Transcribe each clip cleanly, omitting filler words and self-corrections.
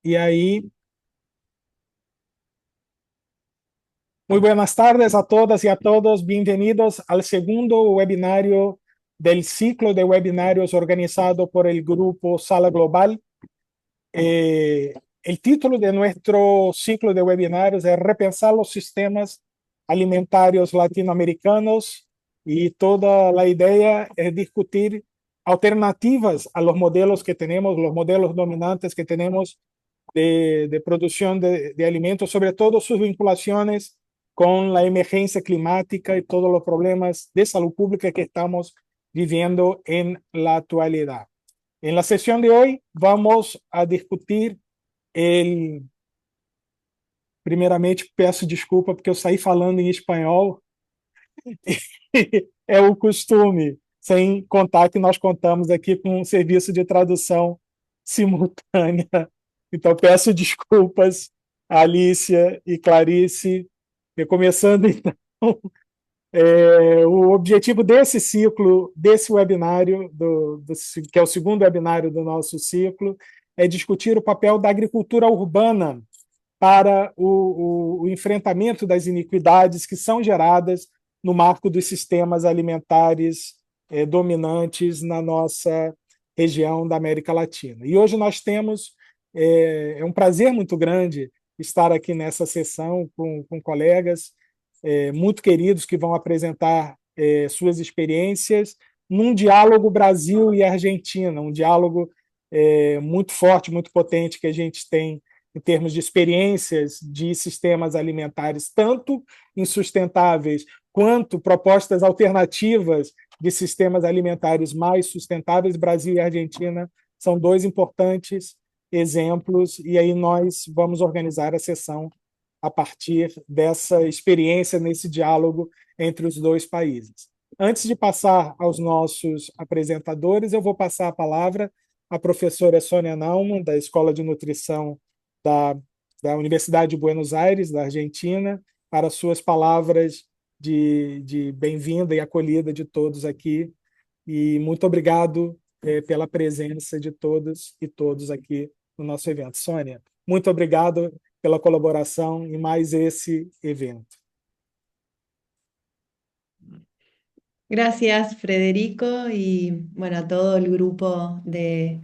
Y ahí, muy buenas tardes a todas y a todos. Bienvenidos al segundo webinario del ciclo de webinarios organizado por el grupo Sala Global. Eh, el título de nuestro ciclo de webinarios es Repensar los sistemas alimentarios latinoamericanos, y toda la idea es discutir alternativas a los modelos que tenemos, los modelos dominantes que tenemos de producción de alimentos, sobre todo sus vinculaciones con la emergencia climática y todos los problemas de salud pública que estamos viviendo en la actualidad. En la sesión de hoy vamos a discutir el... Primeiramente, peço desculpa porque eu saí falando em espanhol. É o costume, sem contar que nós contamos aqui com um serviço de tradução simultânea. Então, peço desculpas a Alicia e Clarice. E começando, então, o objetivo desse ciclo, desse webinário, que é o segundo webinário do nosso ciclo, é discutir o papel da agricultura urbana para o enfrentamento das iniquidades que são geradas no marco dos sistemas alimentares dominantes na nossa região da América Latina. E hoje nós temos, é um prazer muito grande estar aqui nessa sessão com colegas muito queridos que vão apresentar suas experiências num diálogo Brasil e Argentina, um diálogo muito forte, muito potente que a gente tem em termos de experiências de sistemas alimentares, tanto insustentáveis quanto propostas alternativas de sistemas alimentares mais sustentáveis. Brasil e Argentina são dois importantes exemplos, e aí nós vamos organizar a sessão a partir dessa experiência, nesse diálogo entre os dois países. Antes de passar aos nossos apresentadores, eu vou passar a palavra à professora Sônia Naumann, da Escola de Nutrição da Universidade de Buenos Aires, da Argentina, para suas palavras de bem-vinda e acolhida de todos aqui. E muito obrigado pela presença de todos e todos aqui no nosso evento. Sônia, muito obrigado pela colaboração em mais esse evento. Gracias, Federico, y bueno, a todo el grupo de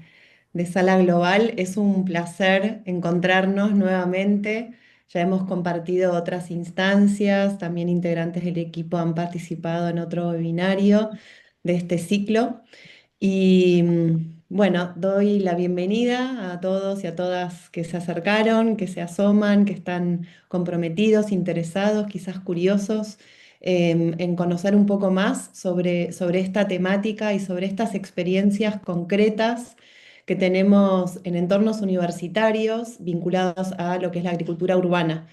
Sala Global. Es un placer encontrarnos nuevamente. Ya hemos compartido otras instancias, también integrantes del equipo han participado en otro webinario de este ciclo. Y bueno, doy la bienvenida a todos y a todas que se acercaron, que se asoman, que están comprometidos, interesados, quizás curiosos en conocer un poco más sobre esta temática y sobre estas experiencias concretas que tenemos en entornos universitarios vinculados a lo que es la agricultura urbana.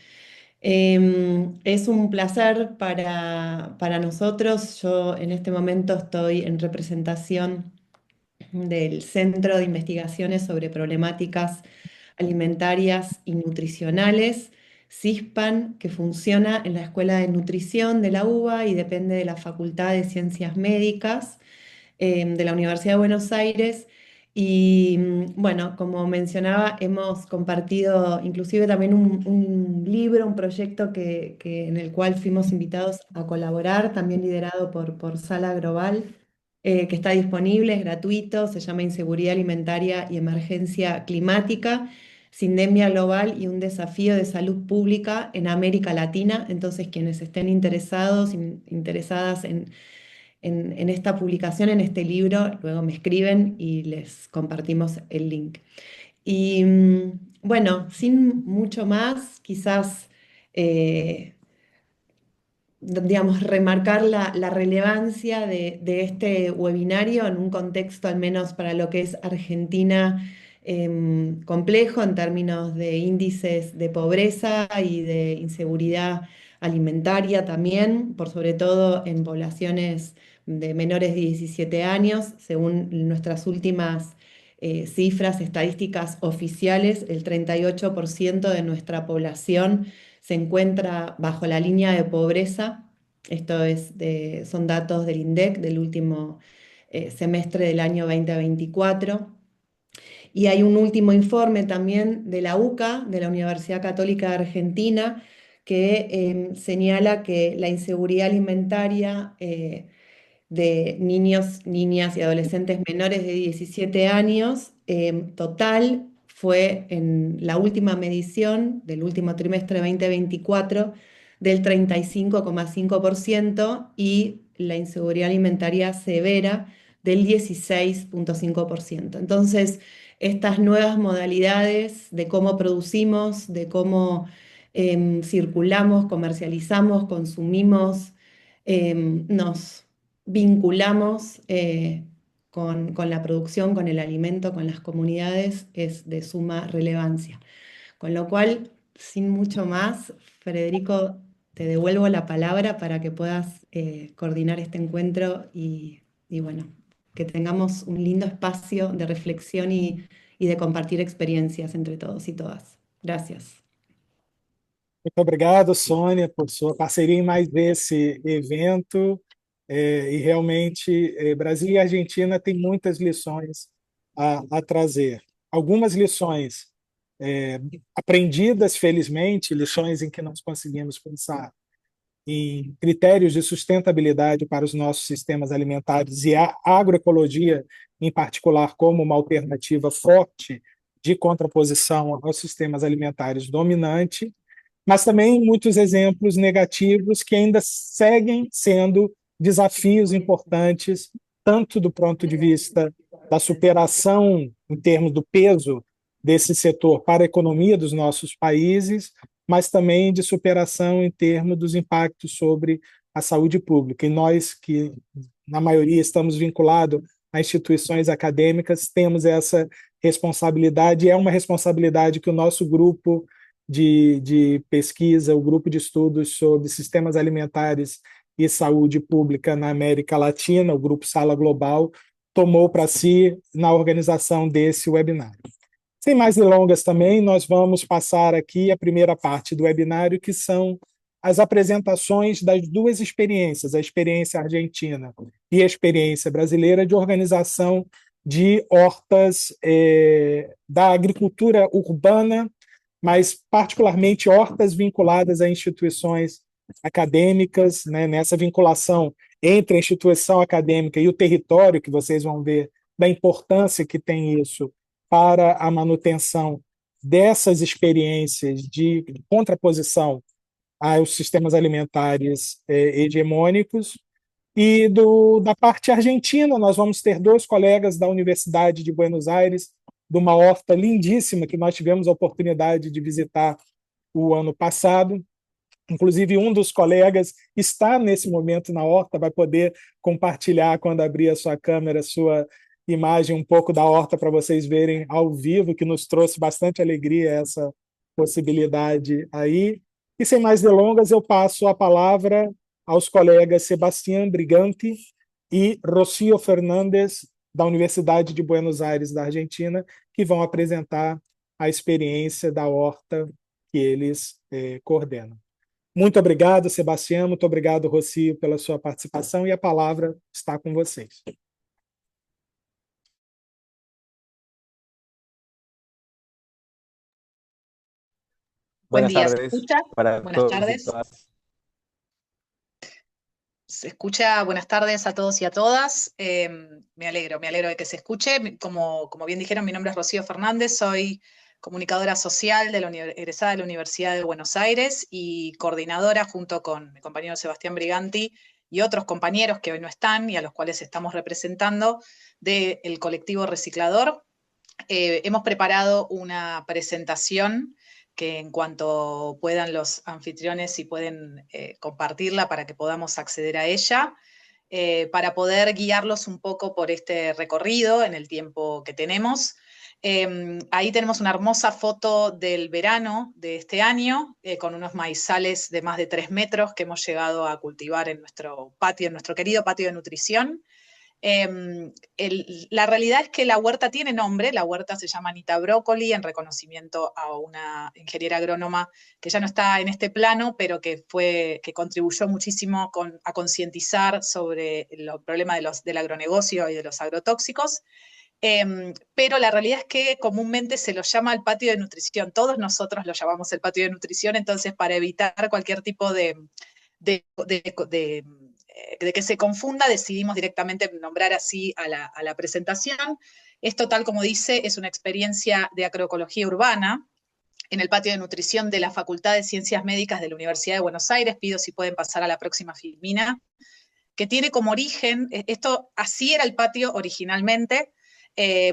Es un placer para nosotros. Yo en este momento estoy en representación del Centro de Investigaciones sobre Problemáticas Alimentarias y Nutricionales, CISPAN, que funciona en la Escuela de Nutrición de la UBA y depende de la Facultad de Ciencias Médicas de la Universidad de Buenos Aires. Y bueno, como mencionaba, hemos compartido inclusive también un libro, un proyecto en el cual fuimos invitados a colaborar, también liderado por Sala Global, que está disponible, es gratuito, se llama Inseguridad Alimentaria y Emergencia Climática, Sindemia Global y un desafío de salud pública en América Latina. Entonces, quienes estén interesados, interesadas en esta publicación, en este libro, luego me escriben y les compartimos el link. Y bueno, sin mucho más, quizás, digamos, remarcar la relevancia de este webinario en un contexto, al menos para lo que es Argentina, complejo en términos de índices de pobreza y de inseguridad alimentaria también, por sobre todo en poblaciones de menores de 17 años, según nuestras últimas cifras estadísticas oficiales, el 38% de nuestra población se encuentra bajo la línea de pobreza. Esto son datos del INDEC del último semestre del año 2024. Y hay un último informe también de la UCA, de la Universidad Católica de Argentina, que señala que la inseguridad alimentaria de niños, niñas y adolescentes menores de 17 años, total fue en la última medición del último trimestre de 2024 del 35,5% y la inseguridad alimentaria severa del 16,5%. Entonces, estas nuevas modalidades de cómo producimos, de cómo circulamos, comercializamos, consumimos, nos vinculamos con la producción, con el alimento, con las comunidades, es de suma relevancia. Con lo cual, sin mucho más, Federico, te devuelvo la palabra para que puedas coordinar este encuentro y bueno, que tengamos un lindo espacio de reflexión y de compartir experiencias entre todos y todas. Gracias. Muito obrigado, Sônia, por sua parceria em mais esse evento. E realmente, Brasil e Argentina têm muitas lições a trazer. Algumas lições aprendidas, felizmente, lições em que nós conseguimos pensar em critérios de sustentabilidade para os nossos sistemas alimentares e a agroecologia, em particular, como uma alternativa forte de contraposição aos sistemas alimentares dominantes, mas também muitos exemplos negativos que ainda seguem sendo desafios importantes, tanto do ponto de vista da superação em termos do peso desse setor para a economia dos nossos países, mas também de superação em termos dos impactos sobre a saúde pública. E nós, que na maioria estamos vinculados a instituições acadêmicas, temos essa responsabilidade, e é uma responsabilidade que o nosso grupo de pesquisa, o grupo de estudos sobre sistemas alimentares e saúde pública na América Latina, o Grupo Sala Global, tomou para si na organização desse webinário. Sem mais delongas também, nós vamos passar aqui a primeira parte do webinário, que são as apresentações das duas experiências, a experiência argentina e a experiência brasileira de organização de hortas da agricultura urbana, mas particularmente hortas vinculadas a instituições acadêmicas, né, nessa vinculação entre a instituição acadêmica e o território, que vocês vão ver da importância que tem isso para a manutenção dessas experiências de contraposição aos sistemas alimentares hegemônicos. E da parte argentina, nós vamos ter dois colegas da Universidade de Buenos Aires, de uma horta lindíssima que nós tivemos a oportunidade de visitar o ano passado. Inclusive, um dos colegas está nesse momento na horta, vai poder compartilhar, quando abrir a sua câmera, sua imagem, um pouco da horta para vocês verem ao vivo, que nos trouxe bastante alegria essa possibilidade aí. E sem mais delongas, eu passo a palavra aos colegas Sebastián Briganti e Rocío Fernández, da Universidade de Buenos Aires, da Argentina, que vão apresentar a experiência da horta que eles coordenam. Muito obrigado, Sebastián, muito obrigado, Rocío, pela sua participação, e a palavra está com vocês. Buen Buenas día, ¿se tardes escucha? para Buenas todos y tardes. todas. Se escucha, buenas tardes a todos y a todas. Me alegro de que se escuche. Como bien dijeron, mi nombre es Rocío Fernández, soy comunicadora social egresada de la Universidad de Buenos Aires y coordinadora junto con mi compañero Sebastián Briganti y otros compañeros que hoy no están y a los cuales estamos representando del colectivo Reciclador. Hemos preparado una presentación que en cuanto puedan los anfitriones y pueden compartirla para que podamos acceder a ella, para poder guiarlos un poco por este recorrido en el tiempo que tenemos. Ahí tenemos una hermosa foto del verano de este año, con unos maizales de más de 3 metros que hemos llegado a cultivar en nuestro patio, en nuestro querido patio de nutrición. La realidad es que la huerta tiene nombre, la huerta se llama Anita Brócoli, en reconocimiento a una ingeniera agrónoma que ya no está en este plano, pero que contribuyó muchísimo a concientizar sobre los problemas del agronegocio y de los agrotóxicos. Pero la realidad es que comúnmente se lo llama el patio de nutrición. Todos nosotros lo llamamos el patio de nutrición, entonces para evitar cualquier tipo de que se confunda, decidimos directamente nombrar así a la presentación. Esto, tal como dice, es una experiencia de agroecología urbana en el patio de nutrición de la Facultad de Ciencias Médicas de la Universidad de Buenos Aires. Pido si pueden pasar a la próxima filmina, que tiene como origen, esto así era el patio originalmente,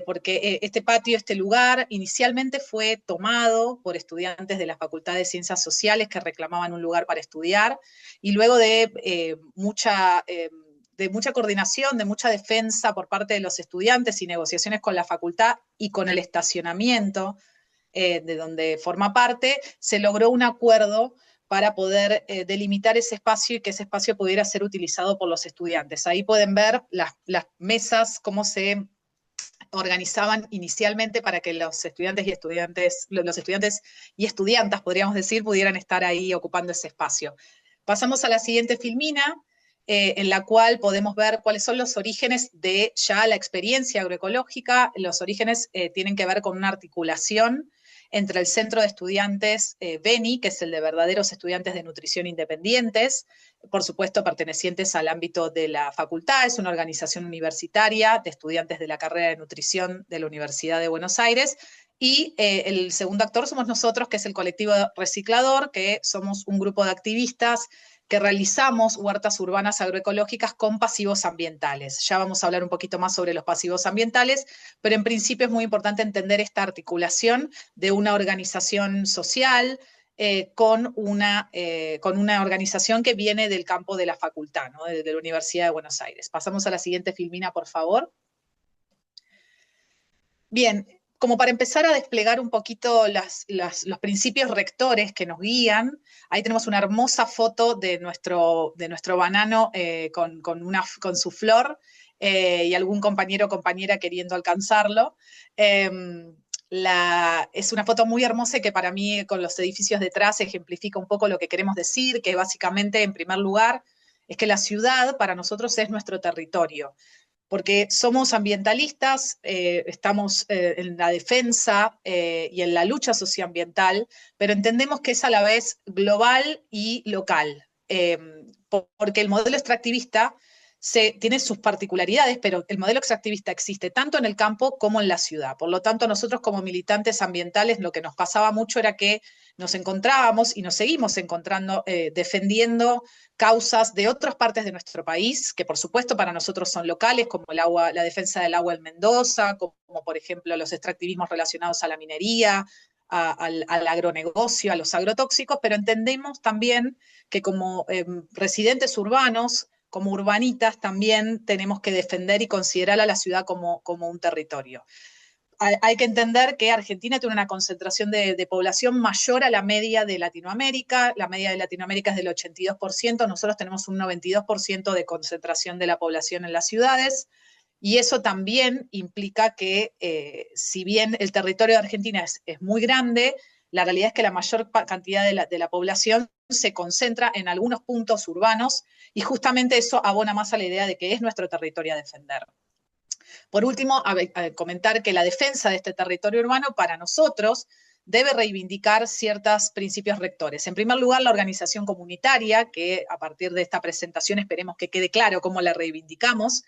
porque este patio, este lugar, inicialmente fue tomado por estudiantes de la Facultad de Ciencias Sociales que reclamaban un lugar para estudiar, y luego de mucha coordinación, de mucha defensa por parte de los estudiantes y negociaciones con la facultad y con el estacionamiento de donde forma parte, se logró un acuerdo para poder delimitar ese espacio y que ese espacio pudiera ser utilizado por los estudiantes. Ahí pueden ver las mesas, cómo se organizaban inicialmente para que los estudiantes y estudiantas, podríamos decir, pudieran estar ahí ocupando ese espacio. Pasamos a la siguiente filmina, en la cual podemos ver cuáles son los orígenes de ya la experiencia agroecológica. Los orígenes tienen que ver con una articulación entre el Centro de Estudiantes BENI, que es el de verdaderos estudiantes de nutrición independientes, por supuesto pertenecientes al ámbito de la facultad, es una organización universitaria de estudiantes de la carrera de nutrición de la Universidad de Buenos Aires, y el segundo actor somos nosotros, que es el colectivo Reciclador, que somos un grupo de activistas que realizamos huertas urbanas agroecológicas con pasivos ambientales. Ya vamos a hablar un poquito más sobre los pasivos ambientales, pero en principio es muy importante entender esta articulación de una organización social con una organización que viene del campo de la facultad, ¿no? de la Universidad de Buenos Aires. Pasamos a la siguiente filmina, por favor. Bien, como para empezar a desplegar un poquito los principios rectores que nos guían, ahí tenemos una hermosa foto de nuestro banano con su flor y algún compañero o compañera queriendo alcanzarlo. Es una foto muy hermosa y que para mí, con los edificios detrás, ejemplifica un poco lo que queremos decir, que básicamente, en primer lugar, es que la ciudad para nosotros es nuestro territorio, porque somos ambientalistas, estamos en la defensa y en la lucha socioambiental, pero entendemos que es a la vez global y local, porque el modelo extractivista tiene sus particularidades, pero el modelo extractivista existe tanto en el campo como en la ciudad. Por lo tanto, nosotros como militantes ambientales, lo que nos pasaba mucho era que nos encontrábamos y nos seguimos encontrando defendiendo causas de otras partes de nuestro país, que por supuesto para nosotros son locales, como la defensa del agua en Mendoza, como por ejemplo los extractivismos relacionados a la minería, al agronegocio, a los agrotóxicos, pero entendemos también que como residentes urbanos, como urbanitas, también tenemos que defender y considerar a la ciudad como un territorio. Hay que entender que Argentina tiene una concentración de población mayor a la media de Latinoamérica. La media de Latinoamérica es del 82%, nosotros tenemos un 92% de concentración de la población en las ciudades, y eso también implica que, si bien el territorio de Argentina es muy grande, la realidad es que la mayor cantidad de la población se concentra en algunos puntos urbanos, y justamente eso abona más a la idea de que es nuestro territorio a defender. Por último, a comentar que la defensa de este territorio urbano para nosotros debe reivindicar ciertos principios rectores. En primer lugar, la organización comunitaria, que a partir de esta presentación esperemos que quede claro cómo la reivindicamos.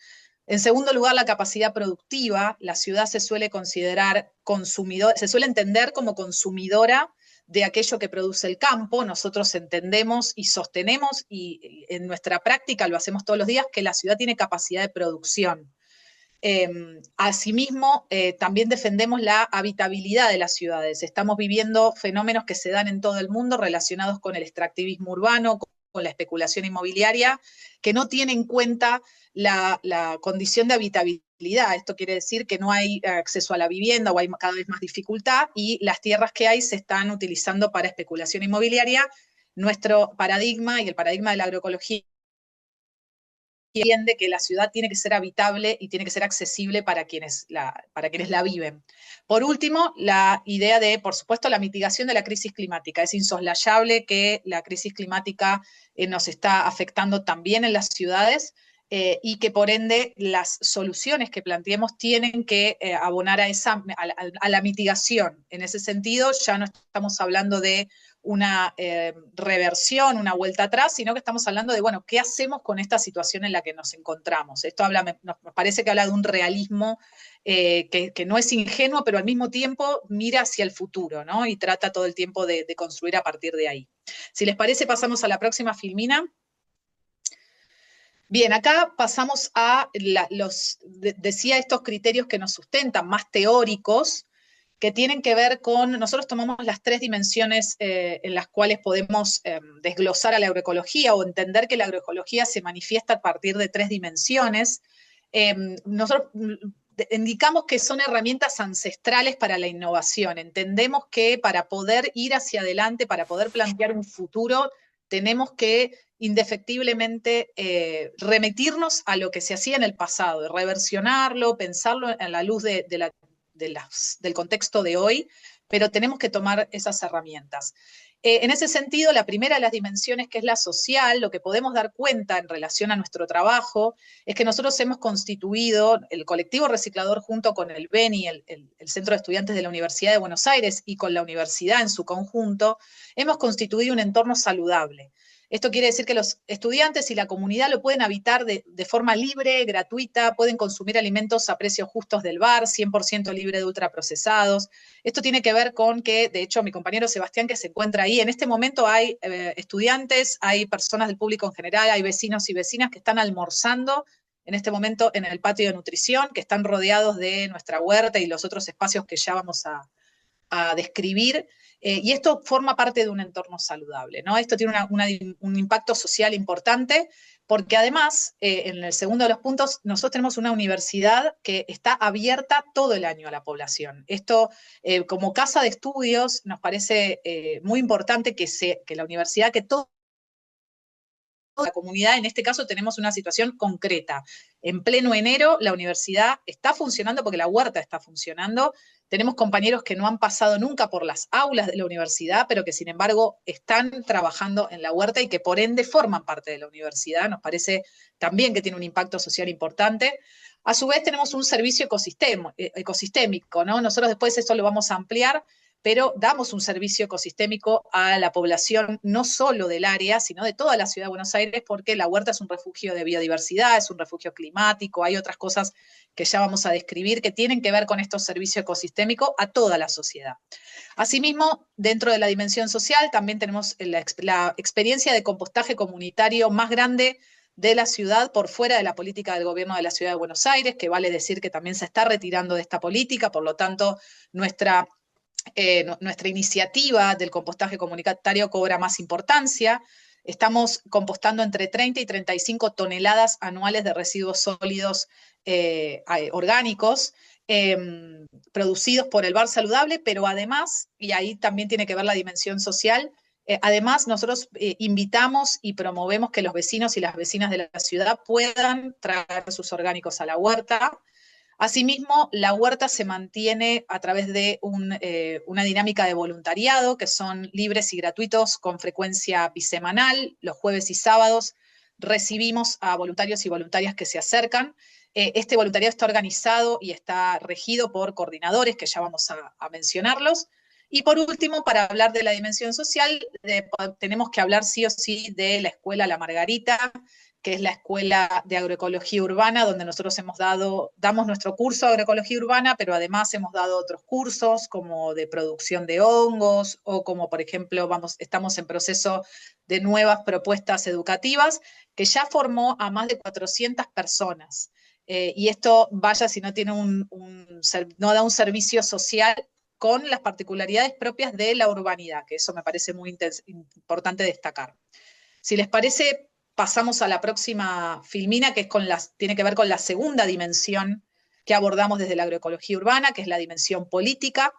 En segundo lugar, la capacidad productiva. La ciudad se suele considerar consumidor, se suele entender como consumidora de aquello que produce el campo. Nosotros entendemos y sostenemos, y en nuestra práctica lo hacemos todos los días, que la ciudad tiene capacidad de producción. Asimismo, también defendemos la habitabilidad de las ciudades. Estamos viviendo fenómenos que se dan en todo el mundo relacionados con el extractivismo urbano, con la especulación inmobiliaria, que no tienen en cuenta la condición de habitabilidad. Esto quiere decir que no hay acceso a la vivienda o hay cada vez más dificultad, y las tierras que hay se están utilizando para especulación inmobiliaria. Nuestro paradigma y el paradigma de la agroecología entiende que la ciudad tiene que ser habitable y tiene que ser accesible para quienes la viven. Por último, la idea de, por supuesto, la mitigación de la crisis climática. Es insoslayable que la crisis climática nos está afectando también en las ciudades. y que por ende las soluciones que planteemos tienen que abonar a la mitigación. En ese sentido, ya no estamos hablando de una reversión, una vuelta atrás, sino que estamos hablando de, bueno, ¿qué hacemos con esta situación en la que nos encontramos? Esto nos parece que habla de un realismo que no es ingenuo, pero al mismo tiempo mira hacia el futuro, ¿no? Y trata todo el tiempo de construir a partir de ahí. Si les parece, pasamos a la próxima filmina. Bien, acá pasamos a decía estos criterios que nos sustentan, más teóricos, que tienen que ver con, nosotros tomamos las 3 dimensiones en las cuales podemos desglosar a la agroecología o entender que la agroecología se manifiesta a partir de 3 dimensiones. Nosotros indicamos que son herramientas ancestrales para la innovación. Entendemos que para poder ir hacia adelante, para poder plantear un futuro, tenemos que indefectiblemente remitirnos a lo que se hacía en el pasado, reversionarlo, pensarlo en la luz del contexto de hoy, pero tenemos que tomar esas herramientas. En ese sentido, la primera de las dimensiones, que es la social, lo que podemos dar cuenta en relación a nuestro trabajo, es que nosotros hemos constituido el colectivo reciclador junto con el BENI, el Centro de Estudiantes de la Universidad de Buenos Aires, y con la universidad en su conjunto, hemos constituido un entorno saludable. Esto quiere decir que los estudiantes y la comunidad lo pueden habitar de forma libre, gratuita, pueden consumir alimentos a precios justos del bar, 100% libre de ultraprocesados. Esto tiene que ver con que, de hecho, mi compañero Sebastián, que se encuentra ahí, en este momento hay estudiantes, hay personas del público en general, hay vecinos y vecinas que están almorzando en este momento en el patio de nutrición, que están rodeados de nuestra huerta y los otros espacios que ya vamos a describir. Y esto forma parte de un entorno saludable, ¿no? Esto tiene un impacto social importante, porque además, en el segundo de los puntos, nosotros tenemos una universidad que está abierta todo el año a la población. Esto, como casa de estudios, nos parece muy importante que la universidad, que toda la comunidad, en este caso tenemos una situación concreta. En pleno enero, la universidad está funcionando porque la huerta está funcionando. Tenemos compañeros que no han pasado nunca por las aulas de la universidad, pero que sin embargo están trabajando en la huerta y que por ende forman parte de la universidad. Nos parece también que tiene un impacto social importante. A su vez tenemos un servicio ecosistémico, ¿no? Nosotros después esto lo vamos a ampliar, pero damos un servicio ecosistémico a la población no solo del área, sino de toda la ciudad de Buenos Aires, porque la huerta es un refugio de biodiversidad, es un refugio climático, hay otras cosas que ya vamos a describir que tienen que ver con estos servicios ecosistémicos a toda la sociedad. Asimismo, dentro de la dimensión social, también tenemos la experiencia de compostaje comunitario más grande de la ciudad por fuera de la política del gobierno de la ciudad de Buenos Aires, que vale decir que también se está retirando de esta política, por lo tanto, nuestra iniciativa del compostaje comunitario cobra más importancia. Estamos compostando entre 30 y 35 toneladas anuales de residuos sólidos orgánicos producidos por el Bar Saludable, pero además, y ahí también tiene que ver la dimensión social, además nosotros invitamos y promovemos que los vecinos y las vecinas de la ciudad puedan traer sus orgánicos a la huerta. Asimismo, la huerta se mantiene a través de una dinámica de voluntariado, que son libres y gratuitos con frecuencia bisemanal. Los jueves y sábados recibimos a voluntarios y voluntarias que se acercan. Este voluntariado está organizado y está regido por coordinadores, que ya vamos a mencionarlos. Y por último, para hablar de la dimensión social, tenemos que hablar sí o sí de la Escuela La Margarita, que es la Escuela de Agroecología Urbana, donde nosotros damos nuestro curso de agroecología urbana, pero además hemos dado otros cursos como de producción de hongos, o como por ejemplo estamos en proceso de nuevas propuestas educativas, que ya formó a más de 400 personas. Y esto, vaya si no tiene no da un servicio social con las particularidades propias de la urbanidad, que eso me parece muy importante destacar. Si les parece, pasamos a la próxima filmina, que tiene que ver con la segunda dimensión que abordamos desde la agroecología urbana, que es la dimensión política.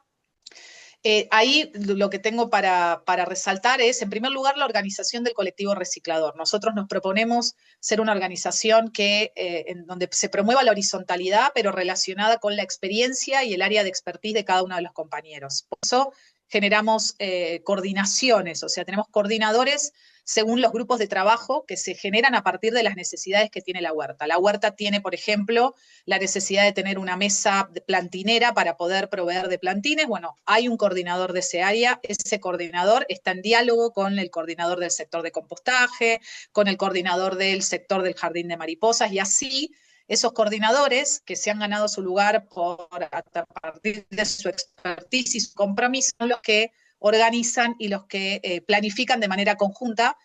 Ahí lo que tengo para resaltar es, en primer lugar, la organización del colectivo reciclador. Nosotros nos proponemos ser una organización en donde se promueva la horizontalidad, pero relacionada con la experiencia y el área de expertise de cada uno de los compañeros. Por eso generamos coordinaciones, o sea, tenemos coordinadores según los grupos de trabajo que se generan a partir de las necesidades que tiene la huerta. La huerta tiene, por ejemplo, la necesidad de tener una mesa plantinera para poder proveer de plantines. Bueno, hay un coordinador de ese área, ese coordinador está en diálogo con el coordinador del sector de compostaje, con el coordinador del sector del jardín de mariposas, y así esos coordinadores que se han ganado su lugar a partir de su expertise y su compromiso son los que organizan y los que planifican de manera conjunta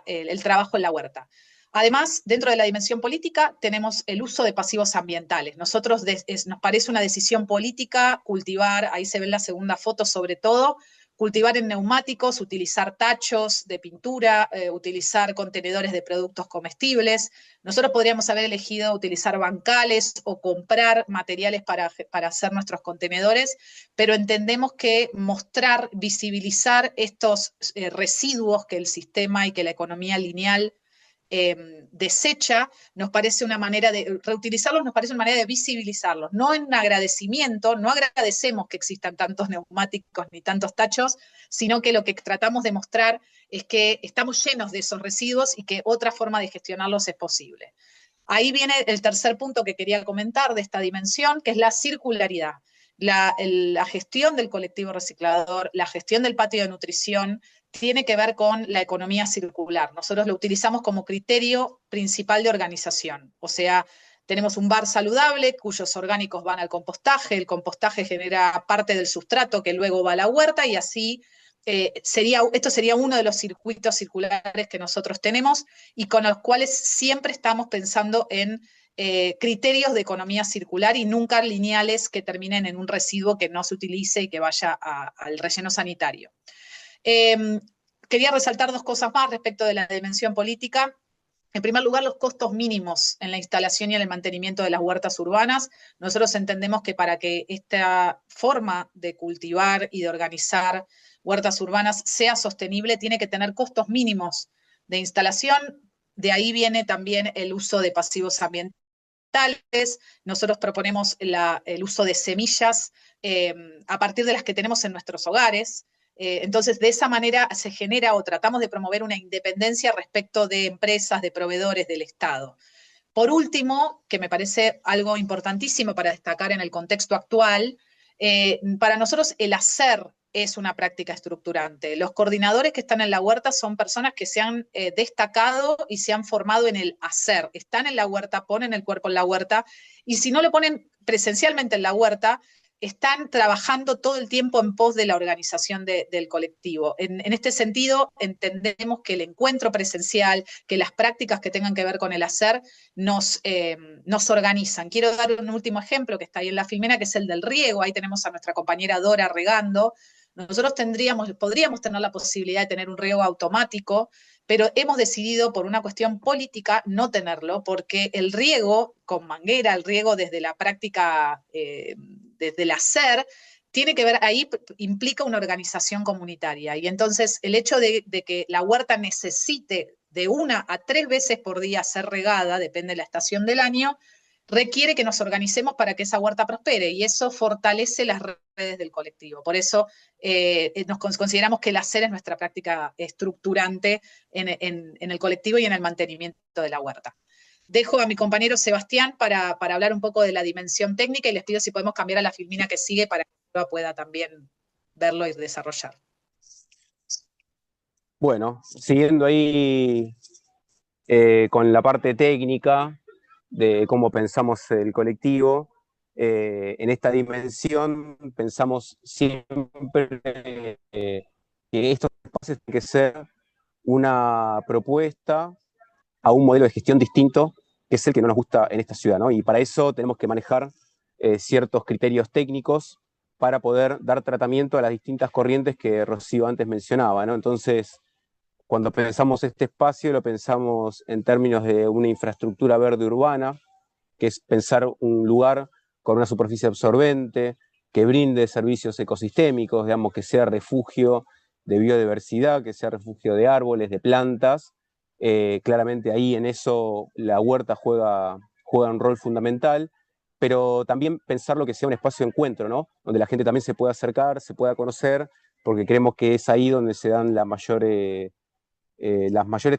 el trabajo en la huerta. Además, dentro de la dimensión política, tenemos el uso de pasivos ambientales. Nosotros nos parece una decisión política cultivar, ahí se ve en la segunda foto sobre todo, cultivar en neumáticos, utilizar tachos de pintura, utilizar contenedores de productos comestibles. Nosotros podríamos haber elegido utilizar bancales o comprar materiales para hacer nuestros contenedores, pero entendemos que mostrar, visibilizar estos residuos que el sistema y que la economía lineal desecha, nos parece una manera de reutilizarlos, nos parece una manera de visibilizarlos, no en agradecimiento, no agradecemos que existan tantos neumáticos ni tantos tachos, sino que lo que tratamos de mostrar es que estamos llenos de esos residuos y que otra forma de gestionarlos es posible. Ahí viene el tercer punto que quería comentar de esta dimensión, que es la circularidad. La gestión del colectivo reciclador, la gestión del patio de nutrición, tiene que ver con la economía circular. Nosotros lo utilizamos como criterio principal de organización. O sea, tenemos un bar saludable cuyos orgánicos van al compostaje, el compostaje genera parte del sustrato que luego va a la huerta y así esto sería uno de los circuitos circulares que nosotros tenemos y con los cuales siempre estamos pensando en criterios de economía circular y nunca lineales que terminen en un residuo que no se utilice y que vaya al relleno sanitario. Quería resaltar dos cosas más respecto de la dimensión política. En primer lugar, los costos mínimos en la instalación y en el mantenimiento de las huertas urbanas. Nosotros entendemos que para que esta forma de cultivar y de organizar huertas urbanas sea sostenible, tiene que tener costos mínimos de instalación. De ahí viene también el uso de pasivos ambientales. Nosotros proponemos el uso de semillas a partir de las que tenemos en nuestros hogares. Entonces, de esa manera se genera o tratamos de promover una independencia respecto de empresas, de proveedores del Estado. Por último, que me parece algo importantísimo para destacar en el contexto actual, para nosotros el hacer es una práctica estructurante. Los coordinadores que están en la huerta son personas que se han destacado y se han formado en el hacer. Están en la huerta, ponen el cuerpo en la huerta, y si no lo ponen presencialmente en la huerta, están trabajando todo el tiempo en pos de la organización del colectivo. En este sentido, entendemos que el encuentro presencial, que las prácticas que tengan que ver con el hacer, nos organizan. Quiero dar un último ejemplo que está ahí en la filmena, que es el del riego. Ahí tenemos a nuestra compañera Dora regando. Nosotros podríamos tener la posibilidad de tener un riego automático, pero hemos decidido por una cuestión política no tenerlo, porque el riego con manguera, el riego desde la práctica, desde el hacer, tiene que ver, ahí implica una organización comunitaria. Y entonces el hecho de que la huerta necesite de 1 a 3 veces por día ser regada, depende de la estación del año, requiere que nos organicemos para que esa huerta prospere, y eso fortalece las redes del colectivo. Por eso consideramos que el hacer es nuestra práctica estructurante en el colectivo y en el mantenimiento de la huerta. Dejo a mi compañero Sebastián para hablar un poco de la dimensión técnica y les pido si podemos cambiar a la filmina que sigue para que Eva pueda también verlo y desarrollar. Bueno, siguiendo ahí con la parte técnica de cómo pensamos el colectivo, en esta dimensión pensamos siempre que estos espacios tienen que ser una propuesta a un modelo de gestión distinto, que es el que no nos gusta en esta ciudad, ¿no? Y para eso tenemos que manejar ciertos criterios técnicos para poder dar tratamiento a las distintas corrientes que Rocío antes mencionaba, ¿no? Entonces, cuando pensamos este espacio, lo pensamos en términos de una infraestructura verde urbana, que es pensar un lugar con una superficie absorbente, que brinde servicios ecosistémicos, digamos, que sea refugio de biodiversidad, que sea refugio de árboles, de plantas. Claramente ahí en eso la huerta juega un rol fundamental, pero también pensar lo que sea un espacio de encuentro, ¿no? Donde la gente también se pueda acercar, se pueda conocer, porque creemos que es ahí donde se dan las mayores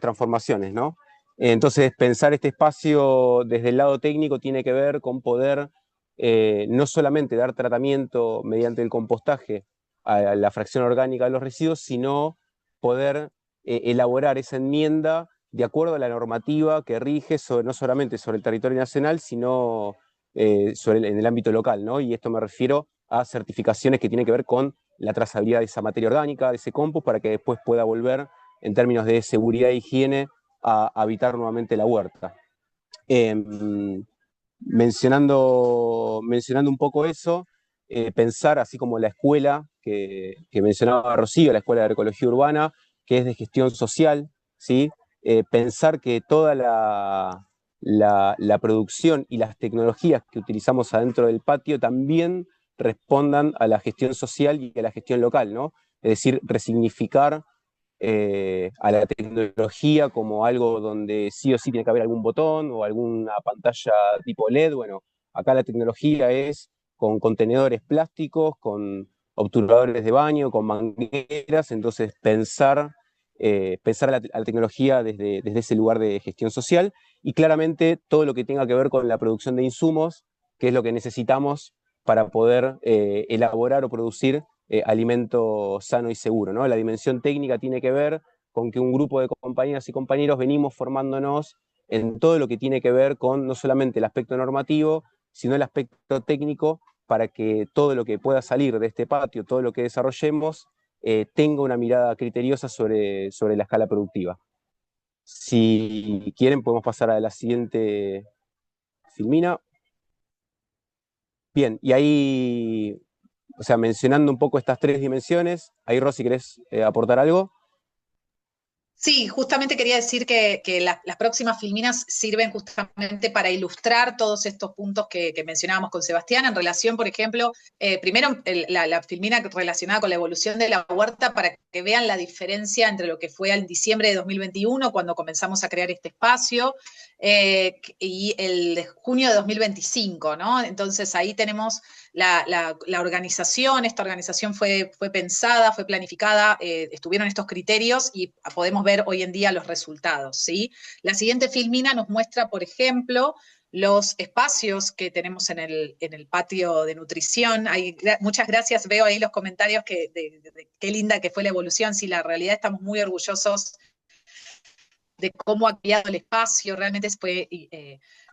transformaciones, ¿no? Entonces, pensar este espacio desde el lado técnico tiene que ver con poder no solamente dar tratamiento mediante el compostaje a la fracción orgánica de los residuos, sino poder elaborar esa enmienda de acuerdo a la normativa que rige no solamente sobre el territorio nacional, sino en el ámbito local, ¿no? Y esto me refiero a certificaciones que tienen que ver con la trazabilidad de esa materia orgánica, de ese compost, para que después pueda volver, en términos de seguridad e higiene, a habitar nuevamente la huerta. Mencionando un poco eso, pensar, así como la escuela que mencionaba Rocío, la Escuela de Agroecología Urbana, que es de gestión social, ¿sí? Pensar que toda la producción y las tecnologías que utilizamos adentro del patio también respondan a la gestión social y a la gestión local, ¿no? Es decir, resignificar a la tecnología como algo donde sí o sí tiene que haber algún botón o alguna pantalla tipo LED. Bueno, acá la tecnología es con contenedores plásticos, con obturadores de baño, con mangueras. Entonces pensar a la tecnología desde ese lugar de gestión social, y claramente todo lo que tenga que ver con la producción de insumos, que es lo que necesitamos para poder elaborar o producir alimento sano y seguro, ¿no? La dimensión técnica tiene que ver con que un grupo de compañeras y compañeros venimos formándonos en todo lo que tiene que ver con no solamente el aspecto normativo, sino el aspecto técnico, para que todo lo que pueda salir de este patio, todo lo que desarrollemos, tenga una mirada criteriosa sobre la escala productiva. Si quieren, podemos pasar a la siguiente filmina. Bien, y ahí, o sea, mencionando un poco estas tres dimensiones, ahí Rosy, ¿querés aportar algo? Sí, justamente quería decir que las próximas filminas sirven justamente para ilustrar todos estos puntos que mencionábamos con Sebastián en relación, por ejemplo, primero la filmina relacionada con la evolución de la huerta, para que vean la diferencia entre lo que fue en diciembre de 2021, cuando comenzamos a crear este espacio, y el de junio de 2025, ¿no? Entonces ahí tenemos la organización. Esta organización fue pensada, fue planificada, estuvieron estos criterios y podemos ver hoy en día los resultados, ¿sí? La siguiente filmina nos muestra, por ejemplo, los espacios que tenemos en el patio de nutrición. Muchas gracias, veo ahí los comentarios de qué linda que fue la evolución. Sí, la realidad, estamos muy orgullosos de cómo ha cambiado el espacio. Realmente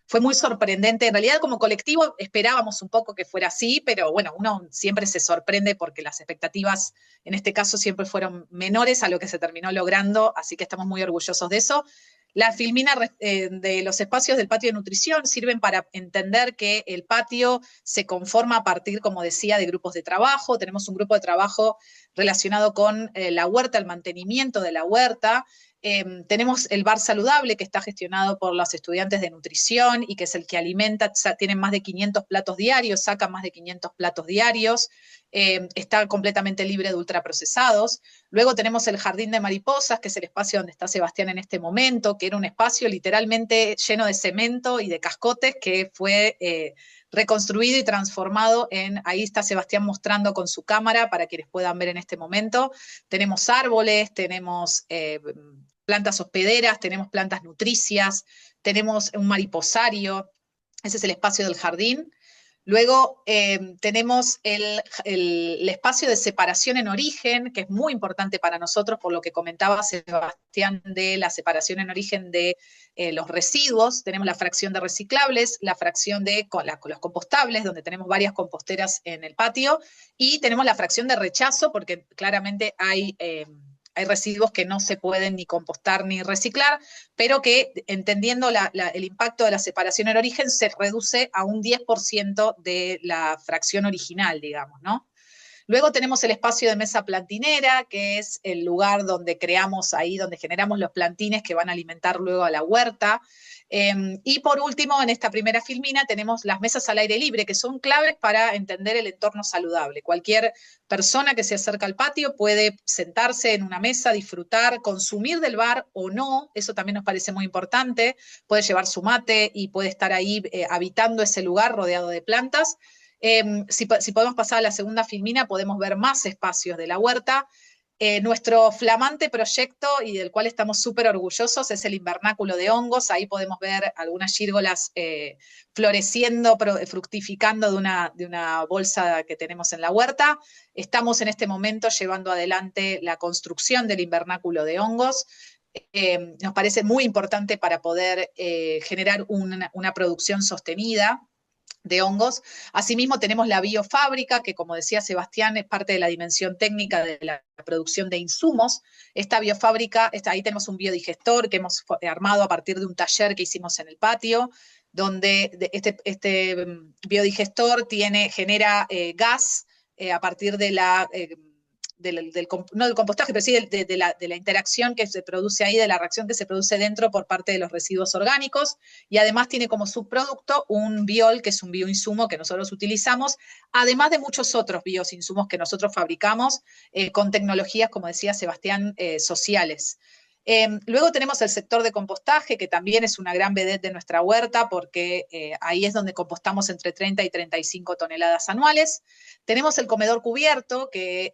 fue muy sorprendente. En realidad, como colectivo esperábamos un poco que fuera así, pero bueno, uno siempre se sorprende porque las expectativas en este caso siempre fueron menores a lo que se terminó logrando, así que estamos muy orgullosos de eso. La filmina de los espacios del patio de nutrición sirven para entender que el patio se conforma a partir, como decía, de grupos de trabajo. Tenemos un grupo de trabajo relacionado con la huerta, el mantenimiento de la huerta. Tenemos el bar saludable, que está gestionado por los estudiantes de nutrición y que es el que alimenta. Tienen más de 500 platos diarios, sacan más de 500 platos diarios, está completamente libre de ultraprocesados. Luego tenemos el jardín de mariposas, que es el espacio donde está Sebastián en este momento, que era un espacio literalmente lleno de cemento y de cascotes, que fue reconstruido y transformado ahí está Sebastián mostrando con su cámara para quienes puedan ver en este momento. Tenemos árboles, tenemos plantas hospederas, tenemos plantas nutricias, tenemos un mariposario. Ese es el espacio del jardín. Luego tenemos el espacio de separación en origen, que es muy importante para nosotros, por lo que comentaba Sebastián de la separación en origen de los residuos. Tenemos la fracción de reciclables, la fracción de los compostables, donde tenemos varias composteras en el patio, y tenemos la fracción de rechazo, porque claramente hay residuos que no se pueden ni compostar ni reciclar, pero que, entendiendo el impacto de la separación en origen, se reduce a un 10% de la fracción original, digamos, ¿no? Luego tenemos el espacio de mesa plantinera, que es el lugar donde donde generamos los plantines que van a alimentar luego a la huerta. Y por último, en esta primera filmina tenemos las mesas al aire libre, que son claves para entender el entorno saludable. Cualquier persona que se acerca al patio puede sentarse en una mesa, disfrutar, consumir del bar o no. Eso también nos parece muy importante. Puede llevar su mate y puede estar ahí habitando ese lugar rodeado de plantas. Si podemos pasar a la segunda filmina, podemos ver más espacios de la huerta. Nuestro flamante proyecto, y del cual estamos súper orgullosos, es el invernáculo de hongos. Ahí podemos ver algunas gírgolas floreciendo, fructificando de una bolsa que tenemos en la huerta. Estamos en este momento llevando adelante la construcción del invernáculo de hongos. Nos parece muy importante para poder generar una producción sostenida de hongos. Asimismo, tenemos la biofábrica, que como decía Sebastián, es parte de la dimensión técnica de la producción de insumos. Esta biofábrica, ahí tenemos un biodigestor que hemos armado a partir de un taller que hicimos en el patio, donde este biodigestor genera gas a partir de no del compostaje, pero sí de la interacción que se produce ahí, de la reacción que se produce dentro por parte de los residuos orgánicos, y además tiene como subproducto un biol, que es un bioinsumo que nosotros utilizamos, además de muchos otros biosinsumos que nosotros fabricamos con tecnologías, como decía Sebastián, sociales. Luego tenemos el sector de compostaje, que también es una gran vedette de nuestra huerta, porque ahí es donde compostamos entre 30 y 35 toneladas anuales. Tenemos el comedor cubierto, que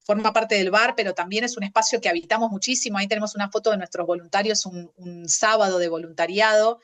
forma parte del bar, pero también es un espacio que habitamos muchísimo. Ahí tenemos una foto de nuestros voluntarios, un sábado de voluntariado,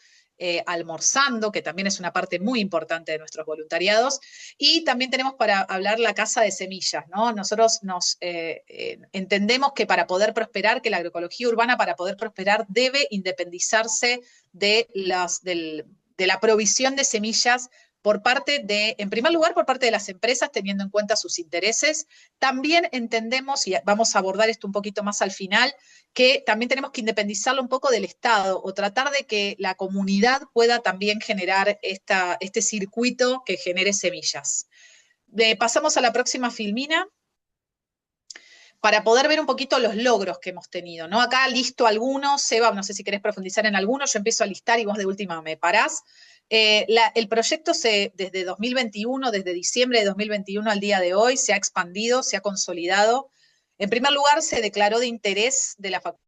almorzando, que también es una parte muy importante de nuestros voluntariados. Y también tenemos para hablar la casa de semillas, ¿no? Nosotros entendemos que para poder prosperar, que la agroecología urbana para poder prosperar debe independizarse de la provisión de semillas en primer lugar, por parte de las empresas, teniendo en cuenta sus intereses. También entendemos, y vamos a abordar esto un poquito más al final, que también tenemos que independizarlo un poco del Estado, o tratar de que la comunidad pueda también generar este circuito que genere semillas. Pasamos a la próxima filmina, para poder ver un poquito los logros que hemos tenido, ¿no? Acá listo algunos. Seba, no sé si querés profundizar en algunos, yo empiezo a listar y vos de última me parás. El proyecto desde 2021, desde diciembre de 2021 al día de hoy, se ha expandido, se ha consolidado. En primer lugar, se declaró de interés de la Facultad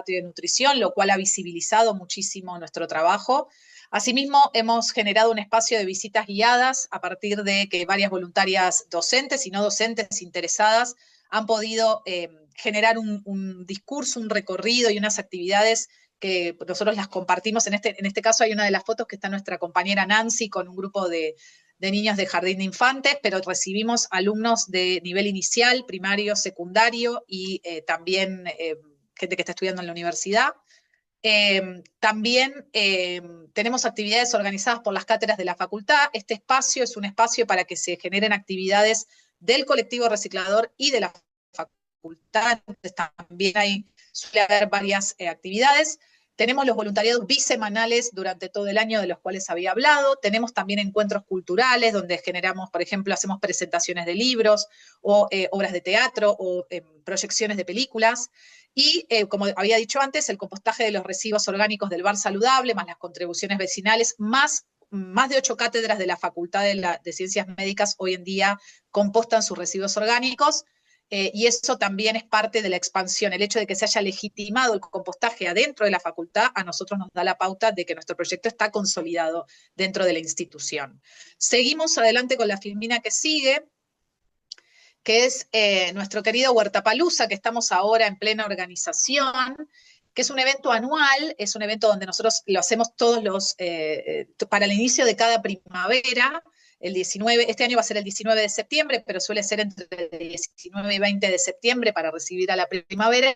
de Nutrición, lo cual ha visibilizado muchísimo nuestro trabajo. Asimismo, hemos generado un espacio de visitas guiadas a partir de que varias voluntarias docentes y no docentes interesadas han podido generar un discurso, un recorrido y unas actividades que nosotros las compartimos. En este caso hay una de las fotos que está nuestra compañera Nancy con un grupo de niños de jardín de infantes, pero recibimos alumnos de nivel inicial, primario, secundario y también gente que está estudiando en la universidad. También tenemos actividades organizadas por las cátedras de la facultad. Este espacio es un espacio para que se generen actividades del colectivo reciclador y de la facultad. Entonces, también suele haber varias actividades. Tenemos los voluntariados bisemanales durante todo el año, de los cuales había hablado. Tenemos también encuentros culturales, donde generamos, por ejemplo, hacemos presentaciones de libros, o obras de teatro, o proyecciones de películas. Y, como había dicho antes, el compostaje de los residuos orgánicos del bar saludable, más las contribuciones vecinales, más de 8 cátedras de la Facultad de Ciencias Médicas hoy en día compostan sus residuos orgánicos. Y eso también es parte de la expansión. El hecho de que se haya legitimado el compostaje adentro de la facultad, a nosotros nos da la pauta de que nuestro proyecto está consolidado dentro de la institución. Seguimos adelante con la filmina que sigue, que es nuestro querido Huertapalooza, que estamos ahora en plena organización, que es un evento anual, es un evento donde nosotros lo hacemos para el inicio de cada primavera. El 19, este año va a ser el 19 de septiembre, pero suele ser entre el 19 y 20 de septiembre para recibir a la primavera.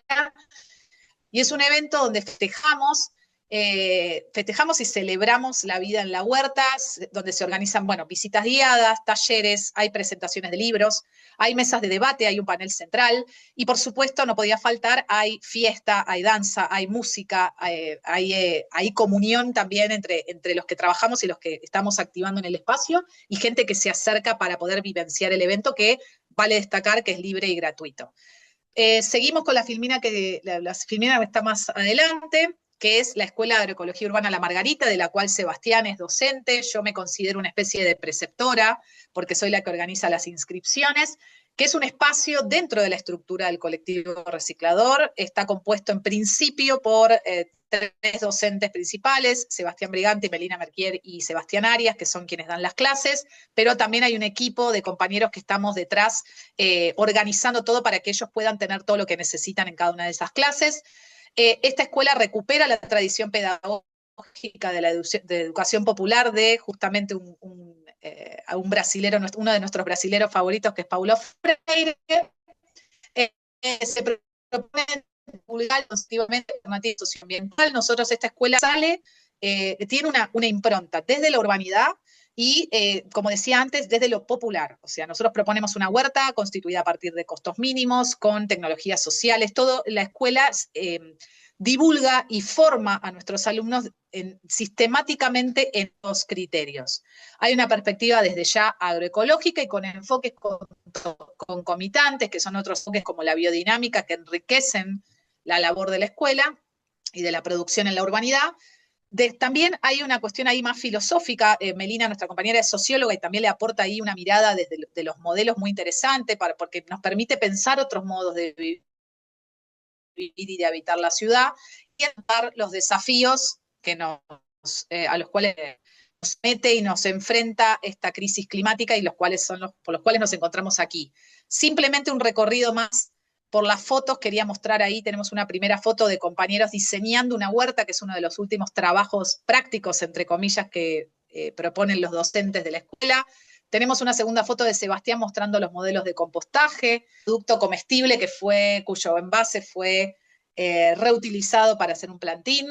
Y es un evento donde festejamos y celebramos la vida en la huerta, donde se organizan, visitas guiadas, talleres, hay presentaciones de libros, hay mesas de debate, hay un panel central, y por supuesto no podía faltar, hay fiesta, hay danza, hay música, hay comunión también entre los que trabajamos y los que estamos activando en el espacio, y gente que se acerca para poder vivenciar el evento, que vale destacar que es libre y gratuito. Seguimos con la filmina que está más adelante, que es la Escuela de Agroecología Urbana La Margarita, de la cual Sebastián es docente. Yo me considero una especie de preceptora, porque soy la que organiza las inscripciones, que es un espacio dentro de la estructura del colectivo reciclador. Está compuesto en principio por tres docentes principales, Sebastián Brigante, Melina Merquier y Sebastián Arias, que son quienes dan las clases, pero también hay un equipo de compañeros que estamos detrás organizando todo para que ellos puedan tener todo lo que necesitan en cada una de esas clases. Esta escuela recupera la tradición pedagógica de la educación popular de justamente a un brasilero, uno de nuestros brasileros favoritos, que es Paulo Freire. Se propone divulgar positivamente la alternativa socioambiental. Nosotros, esta escuela tiene una impronta desde la urbanidad y, como decía antes, desde lo popular. O sea, nosotros proponemos una huerta constituida a partir de costos mínimos, con tecnologías sociales, todo. La escuela divulga y forma a nuestros alumnos sistemáticamente en los criterios. Hay una perspectiva desde ya agroecológica y con enfoques concomitantes, que son otros enfoques como la biodinámica, que enriquecen la labor de la escuela y de la producción en la urbanidad. También hay una cuestión ahí más filosófica. Melina, nuestra compañera, es socióloga y también le aporta ahí una mirada desde de los modelos muy interesante, porque nos permite pensar otros modos de vivir y de habitar la ciudad y enfrentar los desafíos a los cuales nos mete y nos enfrenta esta crisis climática y por los cuales nos encontramos aquí. Simplemente un recorrido más por las fotos. Quería mostrar ahí, tenemos una primera foto de compañeros diseñando una huerta, que es uno de los últimos trabajos prácticos, entre comillas, que proponen los docentes de la escuela. Tenemos una segunda foto de Sebastián mostrando los modelos de compostaje, producto comestible cuyo envase fue reutilizado para hacer un plantín.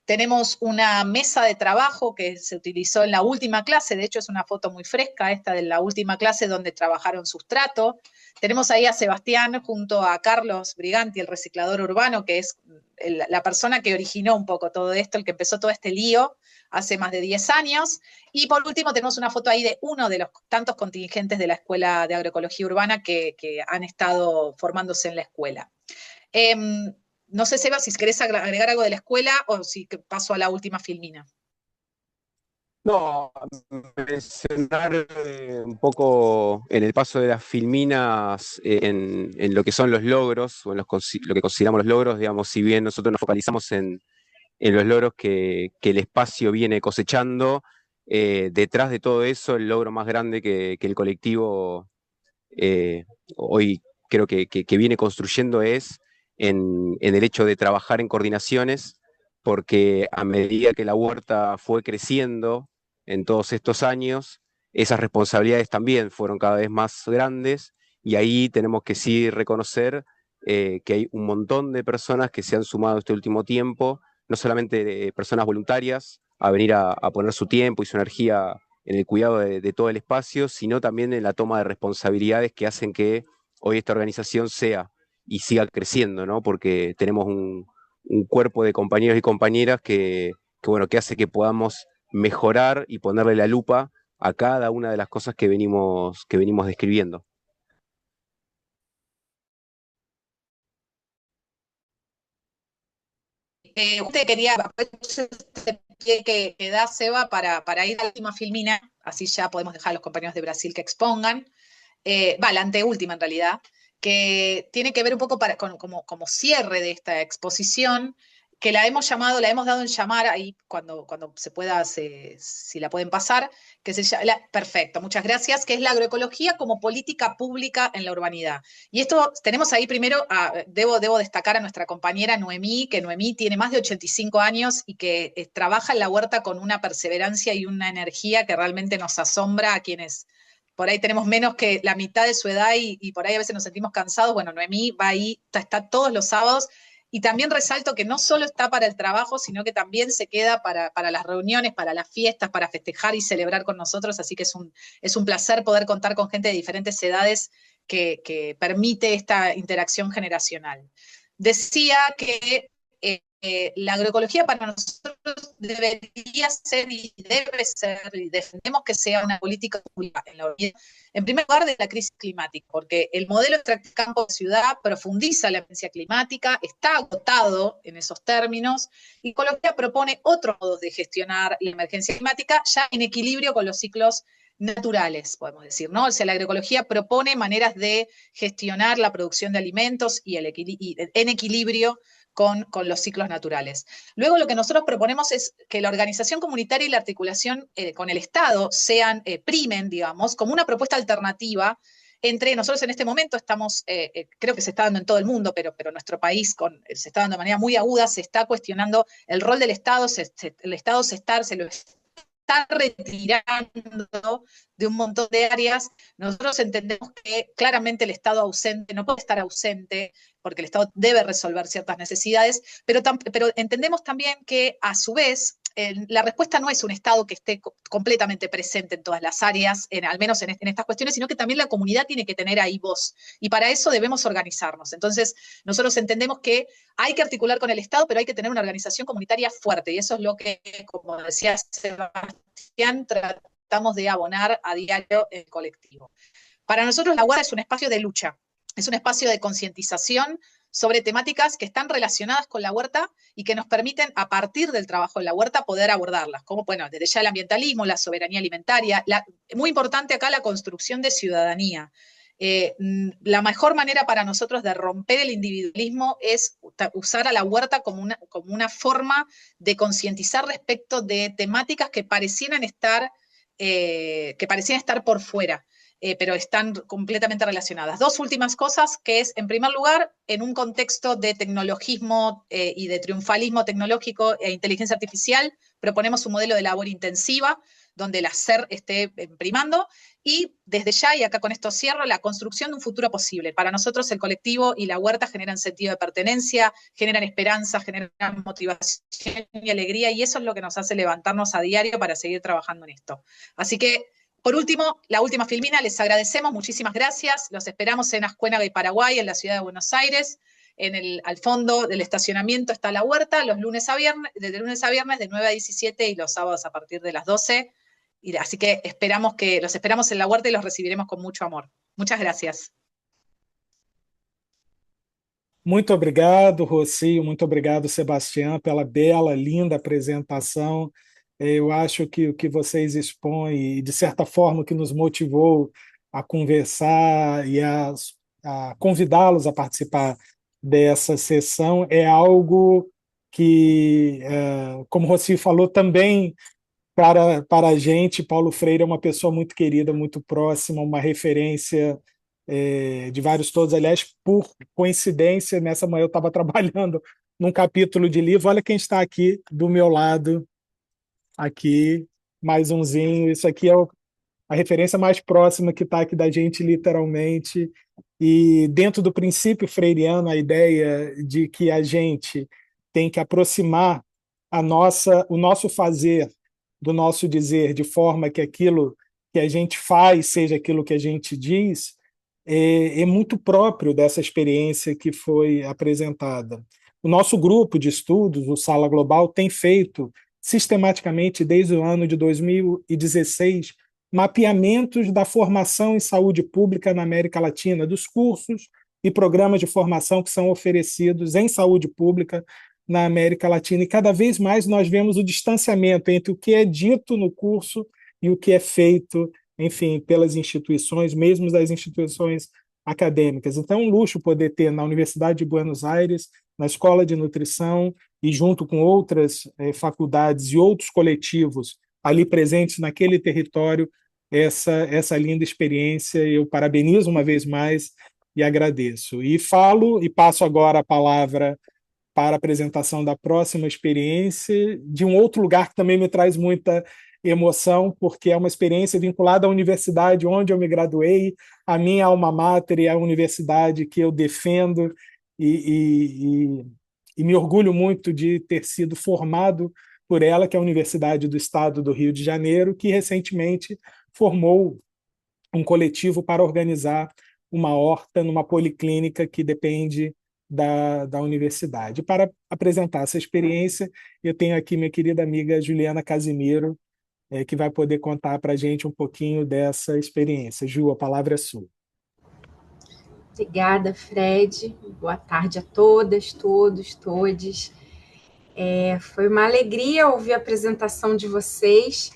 Tenemos una mesa de trabajo que se utilizó en la última clase, de hecho es una foto muy fresca esta de la última clase donde trabajaron sustrato. Tenemos ahí a Sebastián junto a Carlos Briganti, el reciclador urbano, que es la persona que originó un poco todo esto, el que empezó todo este lío hace más de 10 años. Y por último tenemos una foto ahí de uno de los tantos contingentes de la Escuela de Agroecología Urbana que han estado formándose en la escuela. No sé, Seba, si querés agregar algo de la escuela o si paso a la última filmina. No, mencionar un poco en el paso de las filminas en lo que son los logros, o en lo que consideramos los logros, digamos, si bien nosotros nos focalizamos en los logros que el espacio viene cosechando, detrás de todo eso, el logro más grande que el colectivo hoy creo que viene construyendo es en el hecho de trabajar en coordinaciones, porque a medida que la huerta fue creciendo en todos estos años, esas responsabilidades también fueron cada vez más grandes, y ahí tenemos que sí reconocer que hay un montón de personas que se han sumado este último tiempo, no solamente personas voluntarias a venir a poner su tiempo y su energía en el cuidado de todo el espacio, sino también en la toma de responsabilidades que hacen que hoy esta organización sea y siga creciendo, ¿no? Porque tenemos un cuerpo de compañeros y compañeras bueno, que hace que podamos mejorar y ponerle la lupa a cada una de las cosas que venimos describiendo. Usted quería aprovechar este pie que da Seba para ir a la última filmina, así ya podemos dejar a los compañeros de Brasil que expongan. La anteúltima en realidad, que tiene que ver un poco como cierre de esta exposición, que la hemos dado en llamar ahí cuando se pueda, si la pueden pasar, que se llama, perfecto, muchas gracias, que es la agroecología como política pública en la urbanidad. Y esto tenemos ahí primero, debo destacar a nuestra compañera Noemí, que Noemí tiene más de 85 años y que trabaja en la huerta con una perseverancia y una energía que realmente nos asombra a quienes por ahí tenemos menos que la mitad de su edad y por ahí a veces nos sentimos cansados. Bueno, Noemí va ahí, está todos los sábados. Y también resalto que no solo está para el trabajo, sino que también se queda para las reuniones, para las fiestas, para festejar y celebrar con nosotros. Así que es un placer poder contar con gente de diferentes edades que permite esta interacción generacional. Decía que la agroecología para nosotros debería ser y debe ser, y defendemos que sea una política pública en la orilla, en primer lugar de la crisis climática, porque el modelo de campo-ciudad profundiza la emergencia climática, está agotado en esos términos, y Ecología propone otros modos de gestionar la emergencia climática ya en equilibrio con los ciclos naturales, podemos decir, ¿no? O sea, la agroecología propone maneras de gestionar la producción de alimentos y en equilibrio con los ciclos naturales. Luego lo que nosotros proponemos es que la organización comunitaria y la articulación con el Estado primen, digamos, como una propuesta alternativa entre nosotros en este momento estamos, creo que se está dando en todo el mundo, pero nuestro país se está dando de manera muy aguda, se está cuestionando el rol del Estado, el Estado se lo está retirando de un montón de áreas. Nosotros entendemos que claramente el Estado ausente no puede estar ausente, porque el Estado debe resolver ciertas necesidades, pero entendemos también que a su vez la respuesta no es un Estado que esté completamente presente en todas las áreas, al menos en estas cuestiones, sino que también la comunidad tiene que tener ahí voz, y para eso debemos organizarnos. Entonces, nosotros entendemos que hay que articular con el Estado, pero hay que tener una organización comunitaria fuerte, y eso es lo que, como decía Sebastián, tratamos de abonar a diario en el colectivo. Para nosotros la huerta es un espacio de lucha, es un espacio de concientización sobre temáticas que están relacionadas con la huerta y que nos permiten, a partir del trabajo en la huerta, poder abordarlas, como, bueno, desde ya el ambientalismo, la soberanía alimentaria, muy importante acá la construcción de ciudadanía. La mejor manera para nosotros de romper el individualismo es usar a la huerta como una forma de concientizar respecto de temáticas que parecieran estar por fuera. Pero están completamente relacionadas. Dos últimas cosas, que es, en primer lugar, en un contexto de tecnologismo y de triunfalismo tecnológico e inteligencia artificial, proponemos un modelo de labor intensiva, donde el hacer esté primando, y desde ya, y acá con esto cierro, la construcción de un futuro posible. Para nosotros el colectivo y la huerta generan sentido de pertenencia, generan esperanza, generan motivación y alegría, y eso es lo que nos hace levantarnos a diario para seguir trabajando en esto. Así que, por último, la última filmina, les agradecemos, muchísimas gracias, los esperamos en Azcuénaga y Paraguay, en la ciudad de Buenos Aires, al fondo del estacionamiento está la huerta, desde lunes a viernes, de 9 a 17 y los sábados a partir de las 12, así que los esperamos en la huerta y los recibiremos con mucho amor. Muchas gracias. Muito obrigado, Rocio, muito obrigado, Sebastião, pela bela, linda apresentação. Eu acho que o que vocês expõem, de certa forma, que nos motivou a conversar e a convidá-los a participar dessa sessão é algo que, como o Rocio falou, também para a gente, Paulo Freire é uma pessoa muito querida, muito próxima, uma referência de vários todos. Aliás, por coincidência, nessa manhã eu estava trabalhando num capítulo de livro. Olha quem está aqui do meu lado, aqui, mais umzinho. Isso aqui é a referência mais próxima que está aqui da gente, literalmente. E dentro do princípio freiriano, a ideia de que a gente tem que aproximar o nosso fazer do nosso dizer, de forma que aquilo que a gente faz seja aquilo que a gente diz, é muito próprio dessa experiência que foi apresentada. O nosso grupo de estudos, o Sala Global, tem feito sistematicamente, desde o ano de 2016, mapeamentos da formação em saúde pública na América Latina, dos cursos e programas de formação que são oferecidos em saúde pública na América Latina. E cada vez mais nós vemos o distanciamento entre o que é dito no curso e o que é feito, enfim, pelas instituições, mesmo das instituições acadêmicas. Então é um luxo poder ter na Universidade de Buenos Aires, na Escola de Nutrição, e junto com outras faculdades e outros coletivos ali presentes naquele território, essa linda experiência. Eu parabenizo uma vez mais e agradeço. E passo agora a palavra para a apresentação da próxima experiência, de um outro lugar que também me traz muita emoção, porque é uma experiência vinculada à universidade onde eu me graduei, a minha alma mater e a universidade que eu defendo, e me orgulho muito de ter sido formado por ela, que é a Universidade do Estado do Rio de Janeiro, que recentemente formou um coletivo para organizar uma horta numa policlínica que depende da universidade. Para apresentar essa experiência, eu tenho aqui minha querida amiga Juliana Casimiro, que vai poder contar para a gente um pouquinho dessa experiência. Ju, a palavra é sua. Obrigada, Fred. Boa tarde a todas, todos, todes. Foi uma alegria ouvir a apresentação de vocês,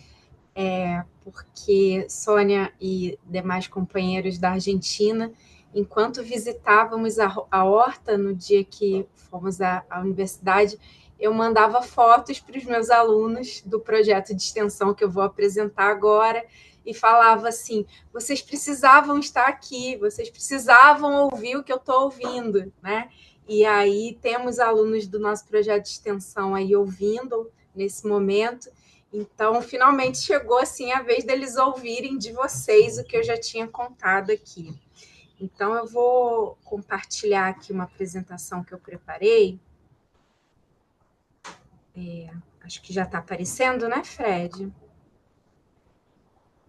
porque Sônia e demais companheiros da Argentina enquanto visitávamos a horta, no dia que fomos à universidade, eu mandava fotos para os meus alunos do projeto de extensão que eu vou apresentar agora, e falava assim, vocês precisavam estar aqui, vocês precisavam ouvir o que eu estou ouvindo, né? E aí temos alunos do nosso projeto de extensão aí ouvindo nesse momento. Então, finalmente chegou assim a vez deles ouvirem de vocês o que eu já tinha contado aqui. Então, eu vou compartilhar aqui uma apresentação que eu preparei. Acho que já está aparecendo, né, Fred?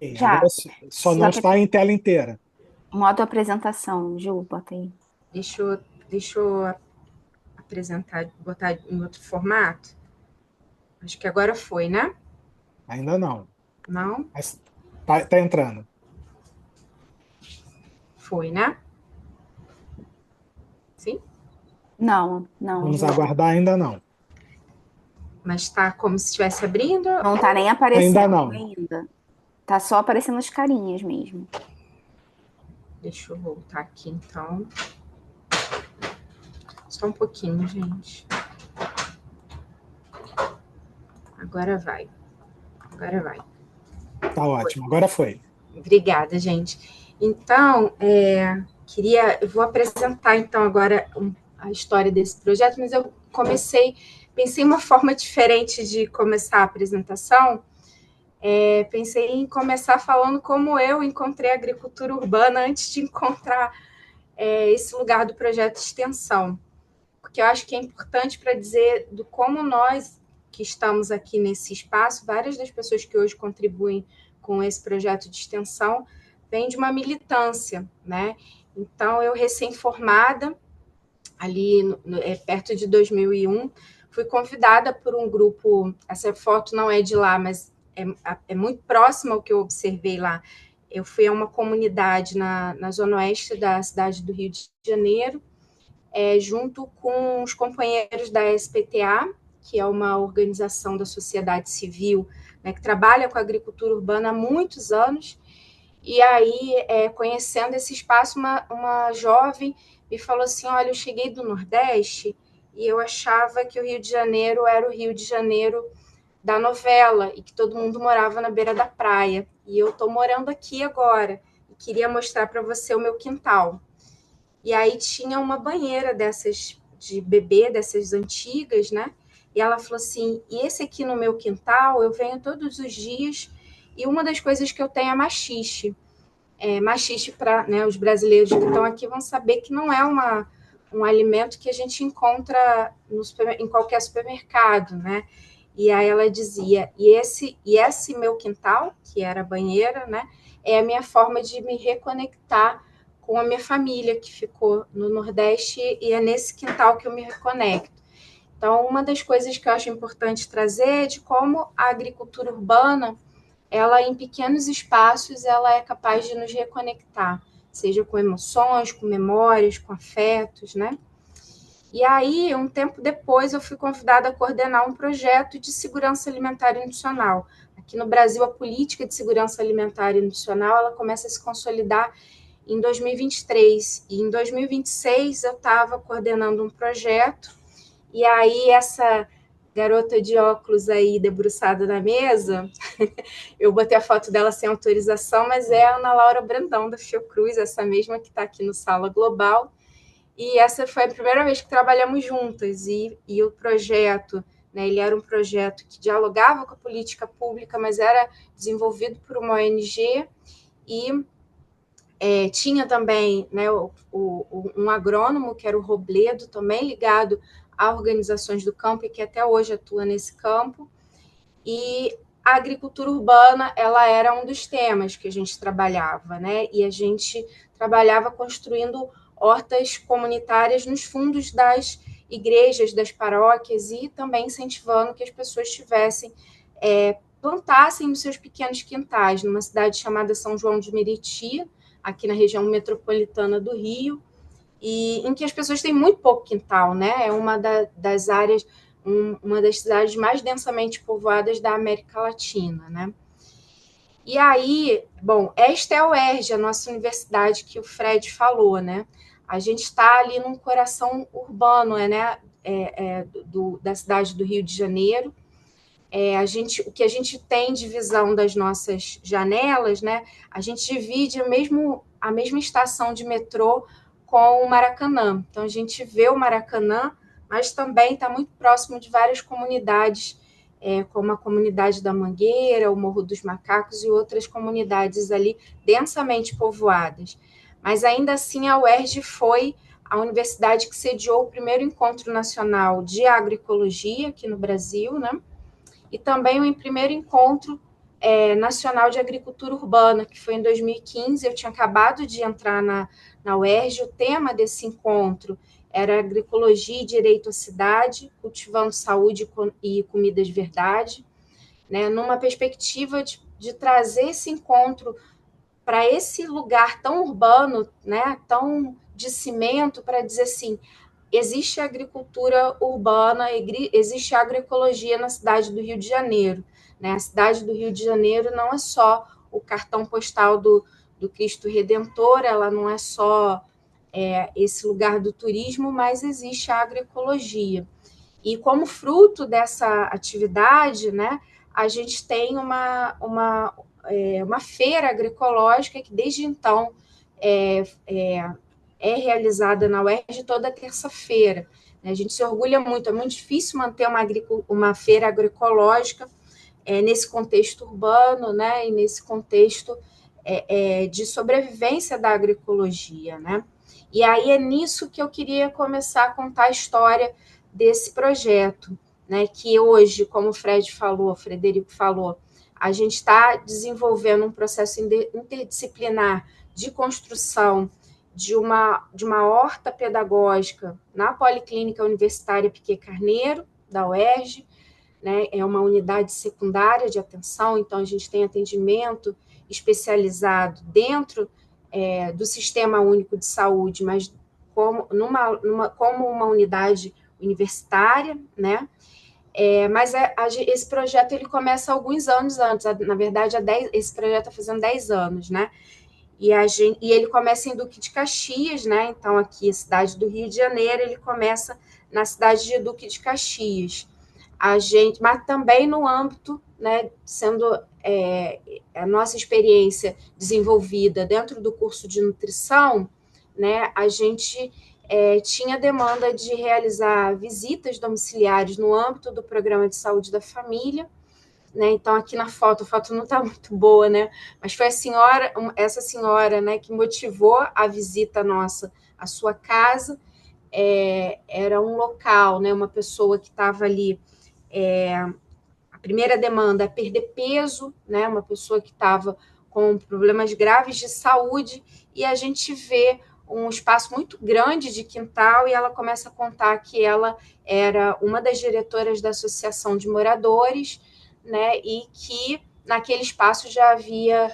Já. Só não está em tela inteira. Modo apresentação, Ju, bota aí. Deixa eu apresentar, botar em outro formato. Acho que agora foi, né? Ainda não. Não? Mas tá entrando. Foi, né? Sim? Não. Vamos Ju. aguardar, ainda não. Mas está como se estivesse abrindo? Não está nem aparecendo ainda. Não. Ainda. Tá só aparecendo as carinhas mesmo. Deixa eu voltar aqui, então. Só um pouquinho, gente. Agora vai. Tá ótimo, agora foi. Obrigada, gente. Então, eu vou apresentar, então, agora a história desse projeto, mas eu pensei em uma forma diferente de começar a apresentação. Pensei em começar falando como eu encontrei a agricultura urbana antes de encontrar esse lugar do projeto de extensão, porque eu acho que é importante para dizer do como nós que estamos aqui nesse espaço, várias das pessoas que hoje contribuem com esse projeto de extensão, vêm de uma militância, né? Então, eu recém-formada, ali perto de 2001, fui convidada por um grupo, essa foto não é de lá, mas é muito próximo ao que eu observei lá. Eu fui a uma comunidade na zona oeste da cidade do Rio de Janeiro, junto com os companheiros da SPTA, que é uma organização da sociedade civil, né, que trabalha com a agricultura urbana há muitos anos. E aí, conhecendo esse espaço, uma jovem me falou assim, olha, eu cheguei do Nordeste e eu achava que o Rio de Janeiro era o Rio de Janeiro da novela e que todo mundo morava na beira da praia. E eu estou morando aqui agora e queria mostrar para você o meu quintal. E aí tinha uma banheira dessas de bebê, dessas antigas, né? E ela falou assim, e esse aqui no meu quintal, eu venho todos os dias e uma das coisas que eu tenho é maxixe. Maxixe para, né, os brasileiros que estão aqui vão saber que não é um alimento que a gente encontra em qualquer supermercado, né? E aí ela dizia, e esse meu quintal, que era a banheira, né, é a minha forma de me reconectar com a minha família, que ficou no Nordeste, e é nesse quintal que eu me reconecto. Então, uma das coisas que eu acho importante trazer é de como a agricultura urbana, ela em pequenos espaços, ela é capaz de nos reconectar, seja com emoções, com memórias, com afetos, né? E aí, um tempo depois, eu fui convidada a coordenar um projeto de segurança alimentar e nutricional. Aqui no Brasil, a política de segurança alimentar e nutricional, ela começa a se consolidar em 2023. E em 2026, eu estava coordenando um projeto, e aí essa garota de óculos aí debruçada na mesa, eu botei a foto dela sem autorização, mas é a Ana Laura Brandão, da Fiocruz, essa mesma que está aqui no Sala Global. E essa foi a primeira vez que trabalhamos juntas, e o projeto, né, ele era um projeto que dialogava com a política pública, mas era desenvolvido por uma ONG, e tinha também, né, um agrônomo, que era o Robledo, também ligado a organizações do campo, e que até hoje atua nesse campo, e a agricultura urbana, ela era um dos temas que a gente trabalhava, né, e a gente trabalhava construindo hortas comunitárias nos fundos das igrejas, das paróquias, e também incentivando que as pessoas plantassem nos seus pequenos quintais, numa cidade chamada São João de Meriti, aqui na região metropolitana do Rio, e em que as pessoas têm muito pouco quintal, né? É uma das áreas, uma das cidades mais densamente povoadas da América Latina, né? E aí, bom, esta é a UERJ, a nossa universidade que o Fred falou, né? A gente está ali num coração urbano, né? Da cidade do Rio de Janeiro. O que a gente tem de visão das nossas janelas, né? A gente divide a mesma estação de metrô com o Maracanã. Então, a gente vê o Maracanã, mas também está muito próximo de várias comunidades, como a comunidade da Mangueira, o Morro dos Macacos e outras comunidades ali densamente povoadas. Mas, ainda assim, a UERJ foi a universidade que sediou o primeiro encontro nacional de agroecologia aqui no Brasil, né? E também o primeiro encontro nacional de agricultura urbana, que foi em 2015. Eu tinha acabado de entrar na UERJ. O tema desse encontro era agroecologia e direito à cidade, cultivando saúde e comida de verdade, né, numa perspectiva de trazer esse encontro para esse lugar tão urbano, né, tão de cimento, para dizer assim, existe agricultura urbana, existe agroecologia na cidade do Rio de Janeiro. Né? A cidade do Rio de Janeiro não é só o cartão postal do Cristo Redentor, ela não é só esse lugar do turismo, mas existe a agroecologia. E como fruto dessa atividade, né, a gente tem uma feira agroecológica que desde então é realizada na UERJ toda terça-feira. A gente se orgulha muito, é muito difícil manter uma feira agroecológica nesse contexto urbano, né, e nesse contexto de sobrevivência da agroecologia, né? E aí é nisso que eu queria começar a contar a história desse projeto, né, que hoje, como o Frederico falou, a gente está desenvolvendo um processo interdisciplinar de construção de uma horta pedagógica na Policlínica Universitária Piquet Carneiro, da UERJ, né? É uma unidade secundária de atenção, então a gente tem atendimento especializado dentro do Sistema Único de Saúde, mas como uma unidade universitária, né? Mas esse projeto ele começa alguns anos antes, na verdade, esse projeto está fazendo 10 anos, né? E ele começa em Duque de Caxias, né? Então, aqui, a cidade do Rio de Janeiro, ele começa na cidade de Duque de Caxias. Mas também no âmbito, né, sendo a nossa experiência desenvolvida dentro do curso de nutrição, né, a gente tinha demanda de realizar visitas domiciliares no âmbito do programa de saúde da família, né? Então, aqui na foto, a foto não está muito boa, né? Mas foi essa senhora, né, que motivou a visita nossa à sua casa. Era um local, né, uma pessoa que estava ali. A primeira demanda é perder peso, né? Uma pessoa que estava com problemas graves de saúde, e a gente vê um espaço muito grande de quintal, e ela começa a contar que ela era uma das diretoras da Associação de Moradores, né, e que naquele espaço já havia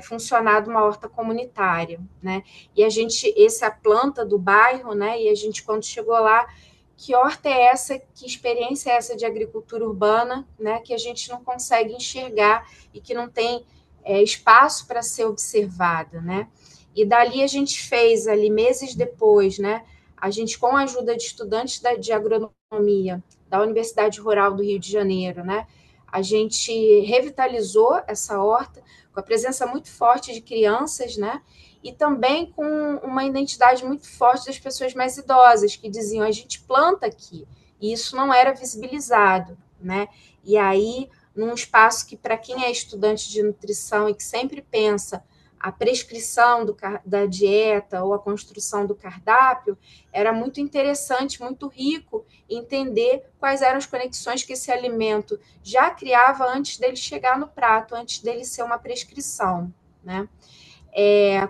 funcionado uma horta comunitária, né? E essa é a planta do bairro, né? E a gente, quando chegou lá, que horta é essa, que experiência é essa de agricultura urbana, né? Que a gente não consegue enxergar e que não tem espaço para ser observada, né? E dali a gente fez, ali meses depois, né? A gente, com a ajuda de estudantes de agronomia da Universidade Rural do Rio de Janeiro, né? A gente revitalizou essa horta com a presença muito forte de crianças, né? E também com uma identidade muito forte das pessoas mais idosas, que diziam, a gente planta aqui, e isso não era visibilizado, né? E aí, num espaço que, para quem é estudante de nutrição e que sempre pensa a prescrição da dieta ou a construção do cardápio, era muito interessante, muito rico entender quais eram as conexões que esse alimento já criava antes dele chegar no prato, antes dele ser uma prescrição, né?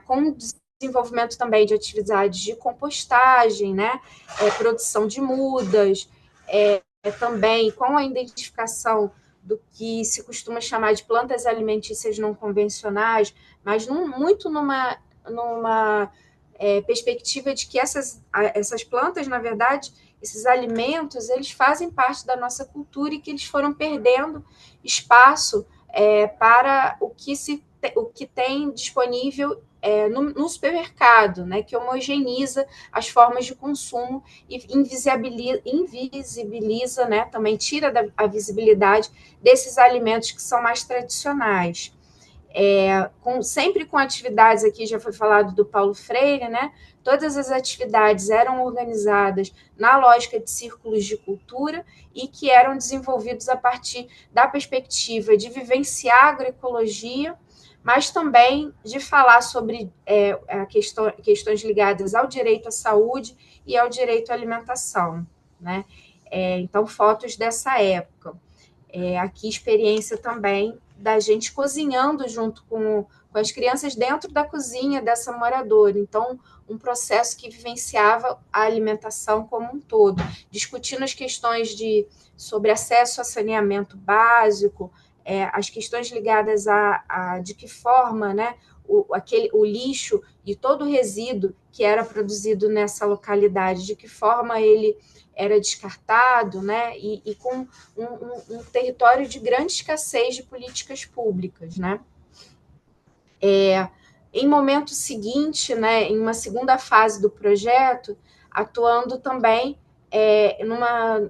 Com desenvolvimento também de atividades de compostagem, né? Produção de mudas, também com a identificação do que se costuma chamar de plantas alimentícias não convencionais, mas muito numa perspectiva de que essas plantas, na verdade, esses alimentos, eles fazem parte da nossa cultura e que eles foram perdendo espaço para o que tem disponível no supermercado, né, que homogeneiza as formas de consumo e invisibiliza, né, também tira a visibilidade desses alimentos que são mais tradicionais. Sempre com atividades, aqui já foi falado do Paulo Freire, né? Todas as atividades eram organizadas na lógica de círculos de cultura e que eram desenvolvidos a partir da perspectiva de vivenciar a agroecologia, mas também de falar sobre questões ligadas ao direito à saúde e ao direito à alimentação, né? Então, fotos dessa época. Aqui, experiência também da gente cozinhando junto com as crianças dentro da cozinha dessa moradora. Então, um processo que vivenciava a alimentação como um todo, discutindo as questões sobre acesso a saneamento básico, as questões ligadas a de que forma, né, o lixo e todo o resíduo que era produzido nessa localidade, de que forma ele era descartado, né, e com um território de grande escassez de políticas públicas, né. Em momento seguinte, né, em uma segunda fase do projeto, atuando também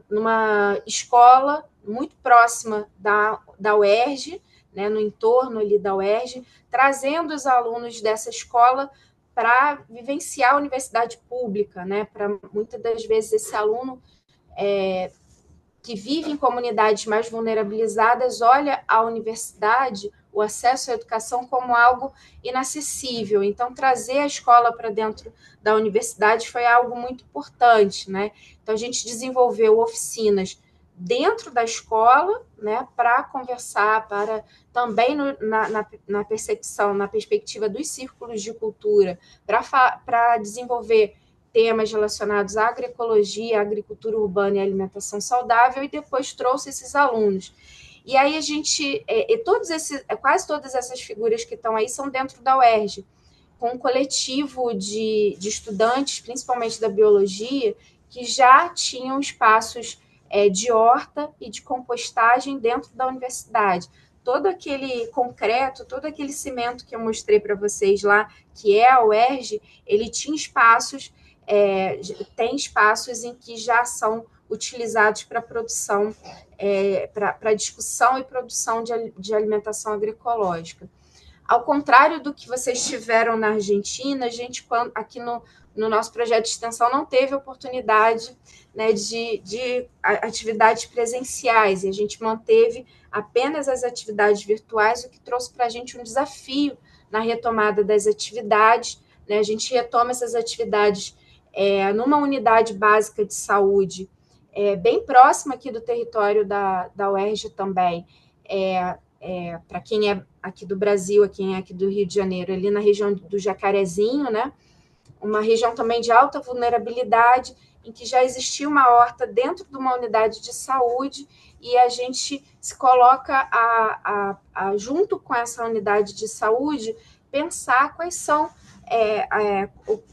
numa escola muito próxima da UERJ, né, no entorno ali da UERJ, trazendo os alunos dessa escola para vivenciar a universidade pública, né, para muitas das vezes esse aluno que vive em comunidades mais vulnerabilizadas olha a universidade, o acesso à educação, como algo inacessível. Então, trazer a escola para dentro da universidade foi algo muito importante, né? Então, a gente desenvolveu oficinas dentro da escola, né, para conversar, para também na percepção, na perspectiva dos círculos de cultura, para desenvolver temas relacionados à agroecologia, agricultura urbana e alimentação saudável, e depois trouxe esses alunos. E aí a gente, quase todas essas figuras que estão aí são dentro da UERJ, com um coletivo de estudantes, principalmente da biologia, que já tinham espaços de horta e de compostagem dentro da universidade. Todo aquele concreto, todo aquele cimento que eu mostrei para vocês lá, que é a UERJ, ele tinha espaços, tem espaços em que já são utilizados para produção, para discussão e produção de alimentação agroecológica. Ao contrário do que vocês tiveram na Argentina, a gente, aqui no nosso projeto de extensão, não teve oportunidade, né, de atividades presenciais, e a gente manteve apenas as atividades virtuais, o que trouxe para a gente um desafio na retomada das atividades, né? A gente retoma essas atividades numa unidade básica de saúde, bem próxima aqui do território da UERJ também, para quem é aqui do Brasil, quem é aqui do Rio de Janeiro, ali na região do Jacarezinho, né? Uma região também de alta vulnerabilidade, em que já existia uma horta dentro de uma unidade de saúde, e a gente se coloca junto com essa unidade de saúde, pensar quais são,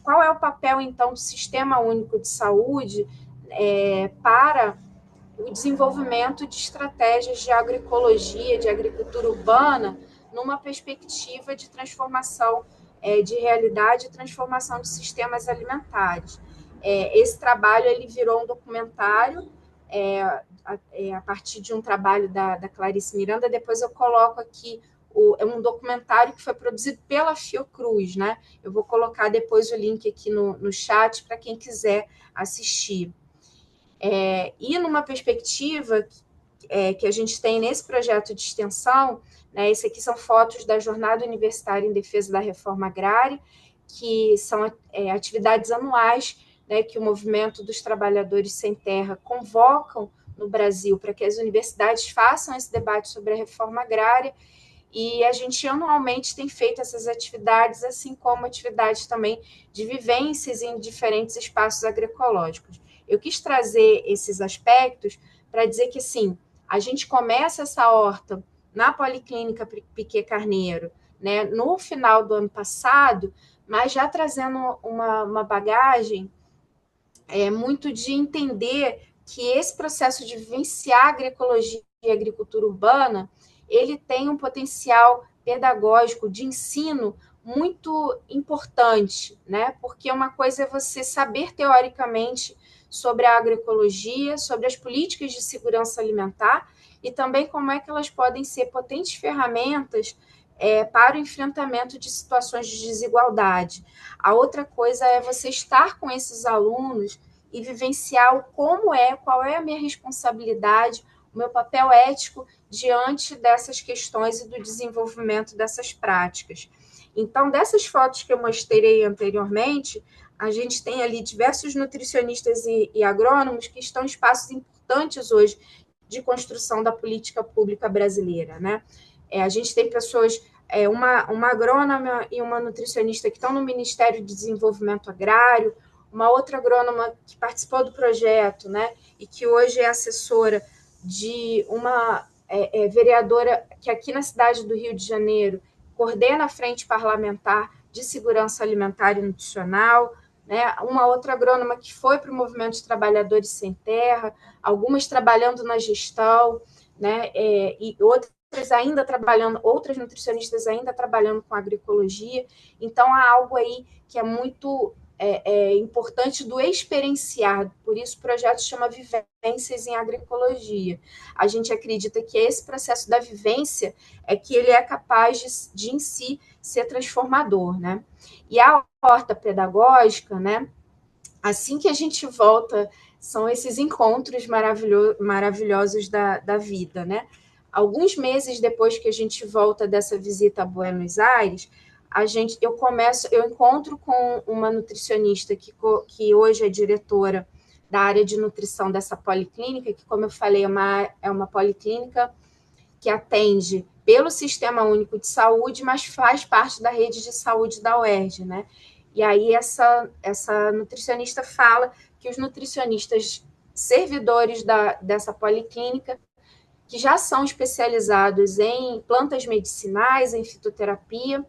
qual é o papel, então, do Sistema Único de Saúde para o desenvolvimento de estratégias de agroecologia, de agricultura urbana, numa perspectiva de transformação de realidade e transformação de sistemas alimentares. Esse trabalho ele virou um documentário a partir de um trabalho da Clarice Miranda. Depois eu coloco aqui um documentário que foi produzido pela Fiocruz, né? Eu vou colocar depois o link aqui no chat para quem quiser assistir. E numa perspectiva que a gente tem nesse projeto de extensão, né, esse aqui são fotos da Jornada Universitária em Defesa da Reforma Agrária, que são atividades anuais, né, que o Movimento dos Trabalhadores Sem Terra convocam no Brasil para que as universidades façam esse debate sobre a reforma agrária, e a gente anualmente tem feito essas atividades, assim como atividades também de vivências em diferentes espaços agroecológicos. Eu quis trazer esses aspectos para dizer que, assim, a gente começa essa horta na Policlínica Piquet Carneiro, né, no final do ano passado, mas já trazendo uma bagagem muito de entender que esse processo de vivenciar agroecologia e agricultura urbana, ele tem um potencial pedagógico de ensino muito importante, né? Porque uma coisa é você saber teoricamente sobre a agroecologia, sobre as políticas de segurança alimentar e também como é que elas podem ser potentes ferramentas para o enfrentamento de situações de desigualdade. A outra coisa é você estar com esses alunos e vivenciar qual é a minha responsabilidade, o meu papel ético diante dessas questões e do desenvolvimento dessas práticas. Então, dessas fotos que eu mostrei anteriormente, a gente tem ali diversos nutricionistas e agrônomos que estão em espaços importantes hoje de construção da política pública brasileira, né? A gente tem pessoas, uma agrônoma e uma nutricionista que estão no Ministério de Desenvolvimento Agrário, uma outra agrônoma que participou do projeto, né? E que hoje é assessora de uma vereadora que aqui na cidade do Rio de Janeiro coordena a Frente Parlamentar de Segurança Alimentar e Nutricional, né? Uma outra agrônoma que foi para o Movimento de Trabalhadores Sem Terra, algumas trabalhando na gestão, né? E outras ainda trabalhando, outras nutricionistas ainda trabalhando com agroecologia. Então, há algo aí que é muito importante do experienciar, por isso o projeto chama Vivências em Agroecologia. A gente acredita que esse processo da vivência é que ele é capaz de em si ser transformador, né? E a horta pedagógica, né? Assim que a gente volta, são esses encontros maravilhosos da vida, né? Alguns meses depois que a gente volta dessa visita a Buenos Aires, eu encontro com uma nutricionista que hoje é diretora da área de nutrição dessa policlínica, que, como eu falei, é uma policlínica que atende pelo Sistema Único de Saúde, mas faz parte da rede de saúde da UERJ, né? E aí essa nutricionista fala que os nutricionistas servidores dessa policlínica, que já são especializados em plantas medicinais, em fitoterapia,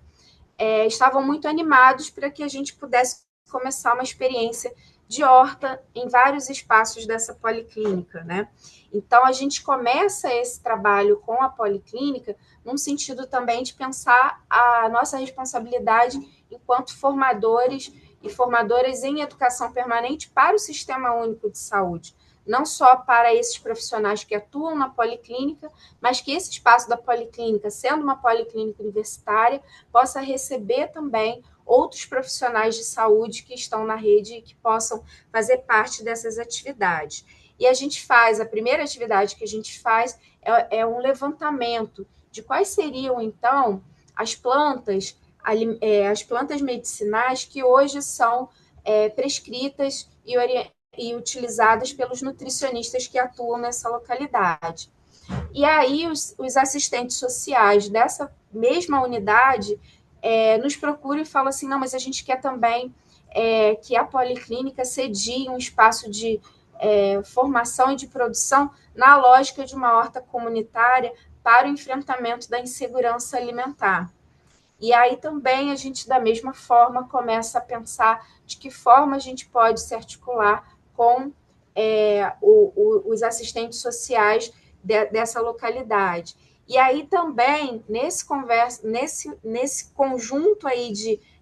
estavam muito animados para que a gente pudesse começar uma experiência de horta em vários espaços dessa policlínica, né? Então, a gente começa esse trabalho com a policlínica num sentido também de pensar a nossa responsabilidade enquanto formadores e formadoras em educação permanente para o Sistema Único de Saúde. Não só para esses profissionais que atuam na policlínica, mas que esse espaço da policlínica, sendo uma policlínica universitária, possa receber também outros profissionais de saúde que estão na rede e que possam fazer parte dessas atividades. E a primeira atividade que a gente faz é um levantamento de quais seriam, então, as plantas medicinais que hoje são prescritas e utilizadas pelos nutricionistas que atuam nessa localidade. E aí os assistentes sociais dessa mesma unidade nos procuram e falam assim, não, mas a gente quer também que a policlínica cedie um espaço de formação e de produção na lógica de uma horta comunitária para o enfrentamento da insegurança alimentar. E aí também a gente, da mesma forma, começa a pensar de que forma a gente pode se articular com os assistentes sociais dessa localidade. E aí também, nesse conjunto aí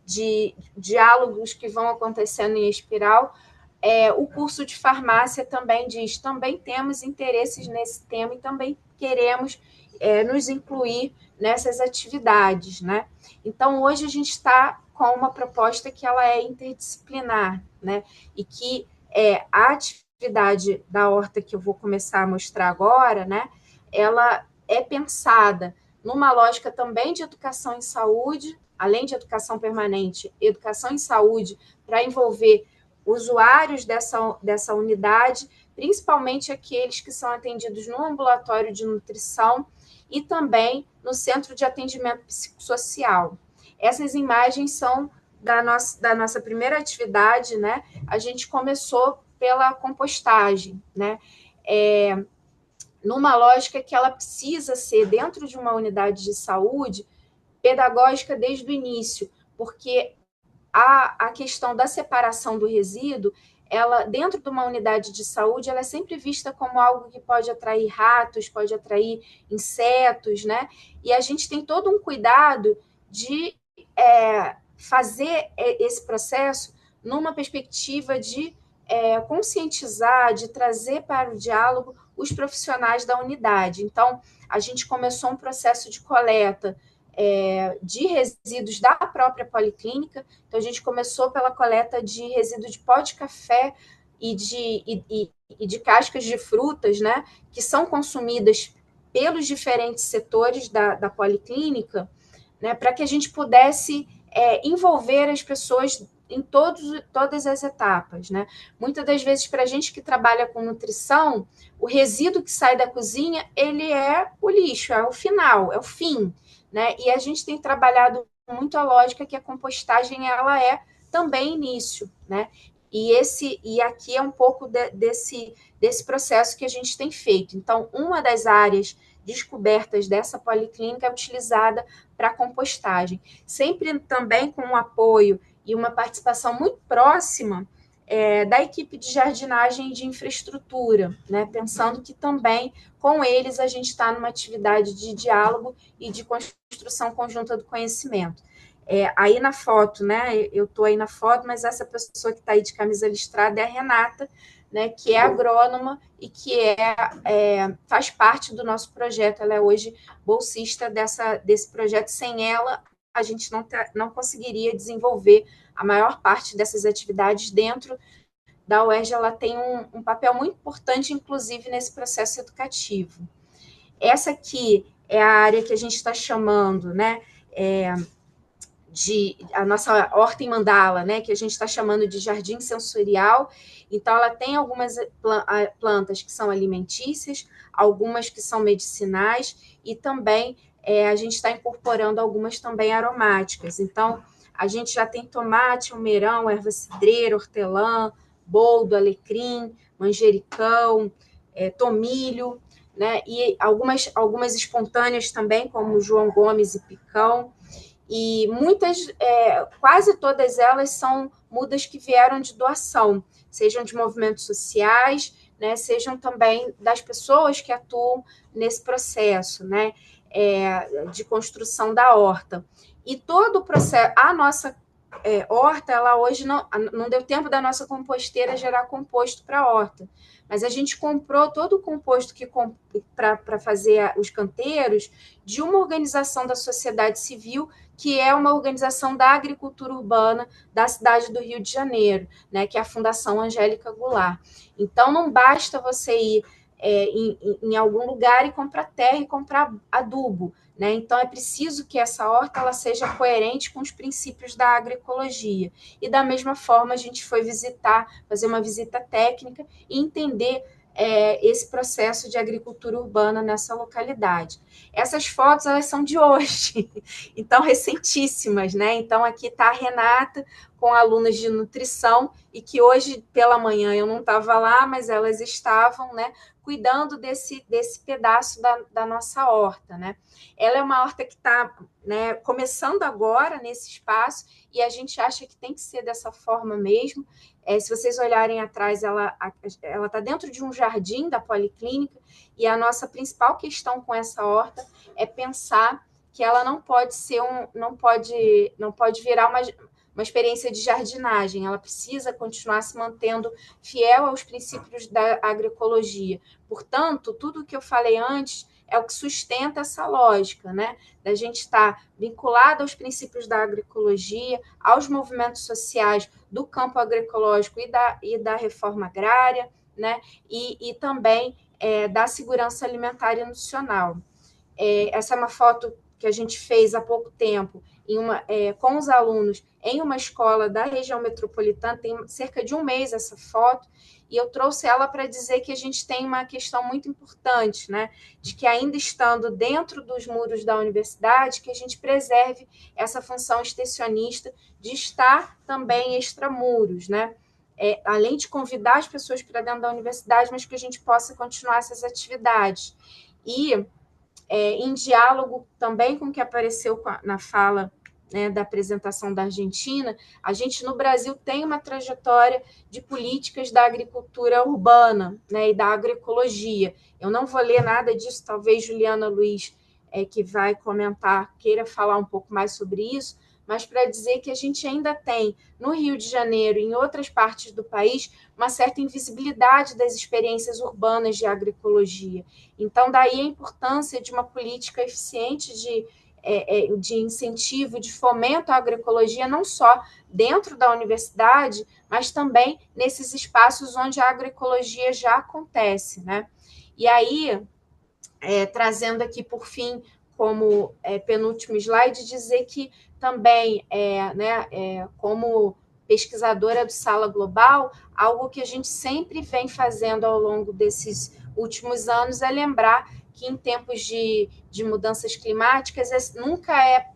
de diálogos que vão acontecendo em espiral, o curso de farmácia também diz, também temos interesses nesse tema e também queremos nos incluir nessas atividades, né? Então, hoje a gente está com uma proposta que ela é interdisciplinar, né? E que a atividade da horta que eu vou começar a mostrar agora, né? Ela é pensada numa lógica também de educação em saúde, além de educação permanente, educação em saúde, para envolver usuários dessa unidade, principalmente aqueles que são atendidos no ambulatório de nutrição e também no centro de atendimento psicossocial. Essas imagens são da nossa primeira atividade, né? A gente começou pela compostagem, né? Numa lógica que ela precisa ser, dentro de uma unidade de saúde, pedagógica desde o início, porque a questão da separação do resíduo, ela, dentro de uma unidade de saúde, ela é sempre vista como algo que pode atrair ratos, pode atrair insetos, né? E a gente tem todo um cuidado de fazer esse processo numa perspectiva de conscientizar, de trazer para o diálogo os profissionais da unidade. Então, a gente começou um processo de coleta de resíduos da própria policlínica. Então, a gente começou pela coleta de resíduo de pó de café e de cascas de frutas, né, que são consumidas pelos diferentes setores da policlínica, né, para que a gente pudesse envolver as pessoas em todas as etapas, né? Muitas das vezes, para a gente que trabalha com nutrição, o resíduo que sai da cozinha, ele é o lixo, é o final, é o fim, né? E a gente tem trabalhado muito a lógica que a compostagem, ela é também início, né? E aqui é um pouco desse processo que a gente tem feito. Então, uma das áreas descobertas dessa policlínica é utilizada para compostagem, sempre também com um apoio e uma participação muito próxima da equipe de jardinagem e de infraestrutura, né? Pensando que também com eles a gente está numa atividade de diálogo e de construção conjunta do conhecimento. Aí na foto, né? Eu estou aí na foto, mas essa pessoa que está aí de camisa listrada é a Renata, né, que é agrônoma e que faz parte do nosso projeto. Ela é hoje bolsista desse projeto. Sem ela, a gente não conseguiria desenvolver a maior parte dessas atividades dentro da UERJ. Ela tem um papel muito importante, inclusive, nesse processo educativo. Essa aqui é a área que a gente está chamando, né, a nossa horta em mandala, né, que a gente está chamando de jardim sensorial. Então, ela tem algumas plantas que são alimentícias, algumas que são medicinais, e também a gente está incorporando algumas também aromáticas. Então, a gente já tem tomate, almeirão, erva cidreira, hortelã, boldo, alecrim, manjericão, tomilho, né, e algumas espontâneas também, como João Gomes e picão. E quase todas elas são mudas que vieram de doação, sejam de movimentos sociais, né, sejam também das pessoas que atuam nesse processo, né, de construção da horta. E todo o processo, a nossa horta, ela hoje não deu tempo da nossa composteira gerar composto para a horta, mas a gente comprou todo o composto para fazer os canteiros de uma organização da sociedade civil, que é uma organização da agricultura urbana da cidade do Rio de Janeiro, né, que é a Fundação Angélica Goulart. Então, não basta você ir em algum lugar e comprar terra e comprar adubo, né? Então, é preciso que essa horta ela seja coerente com os princípios da agroecologia. E, da mesma forma, a gente foi fazer uma visita técnica e entender esse processo de agricultura urbana nessa localidade. Essas fotos, elas são de hoje, então, recentíssimas, né? Então, aqui está a Renata com alunas de nutrição, e que hoje, pela manhã, eu não estava lá, mas elas estavam, né, cuidando desse pedaço da nossa horta, né? Ela é uma horta que está, né, começando agora nesse espaço, e a gente acha que tem que ser dessa forma mesmo. Se vocês olharem atrás, ela está dentro de um jardim da policlínica, e a nossa principal questão com essa horta é pensar que ela não pode virar uma experiência de jardinagem, ela precisa continuar se mantendo fiel aos princípios da agroecologia. Portanto, tudo o que eu falei antes é o que sustenta essa lógica, né? Da gente estar vinculado aos princípios da agroecologia, aos movimentos sociais do campo agroecológico e da reforma agrária, né? E também da segurança alimentar e nutricional. Essa é uma foto que a gente fez há pouco tempo com os alunos em uma escola da região metropolitana, tem cerca de um mês essa foto, e eu trouxe ela para dizer que a gente tem uma questão muito importante, né, de que ainda estando dentro dos muros da universidade, que a gente preserve essa função extensionista de estar também extramuros, né, além de convidar as pessoas para dentro da universidade, mas que a gente possa continuar essas atividades. E em diálogo também com o que apareceu na fala né, da apresentação da Argentina, a gente no Brasil tem uma trajetória de políticas da agricultura urbana, né, e da agroecologia. Eu não vou ler nada disso, talvez Juliana Luiz, que vai comentar, queira falar um pouco mais sobre isso, mas para dizer que a gente ainda tem, no Rio de Janeiro e em outras partes do país, uma certa invisibilidade das experiências urbanas de agroecologia. Então, daí a importância de uma política eficiente de incentivo, de fomento à agroecologia, não só dentro da universidade, mas também nesses espaços onde a agroecologia já acontece, né? E aí, trazendo aqui por fim, como penúltimo slide, dizer que também, como pesquisadora do Sala Global, algo que a gente sempre vem fazendo ao longo desses últimos anos é lembrar que em tempos de mudanças climáticas nunca é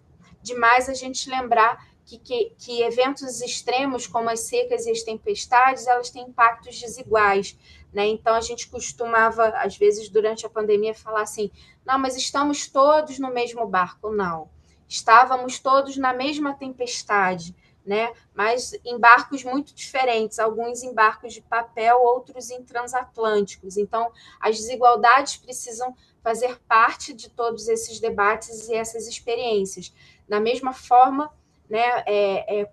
demais a gente lembrar que eventos extremos, como as secas e as tempestades, elas têm impactos desiguais, né? Então, a gente costumava, às vezes, durante a pandemia, falar assim, não, mas estamos todos no mesmo barco. Não, estávamos todos na mesma tempestade, né? Mas em barcos muito diferentes, alguns em barcos de papel, outros em transatlânticos. Então, as desigualdades precisam fazer parte de todos esses debates e essas experiências. Da mesma forma, né,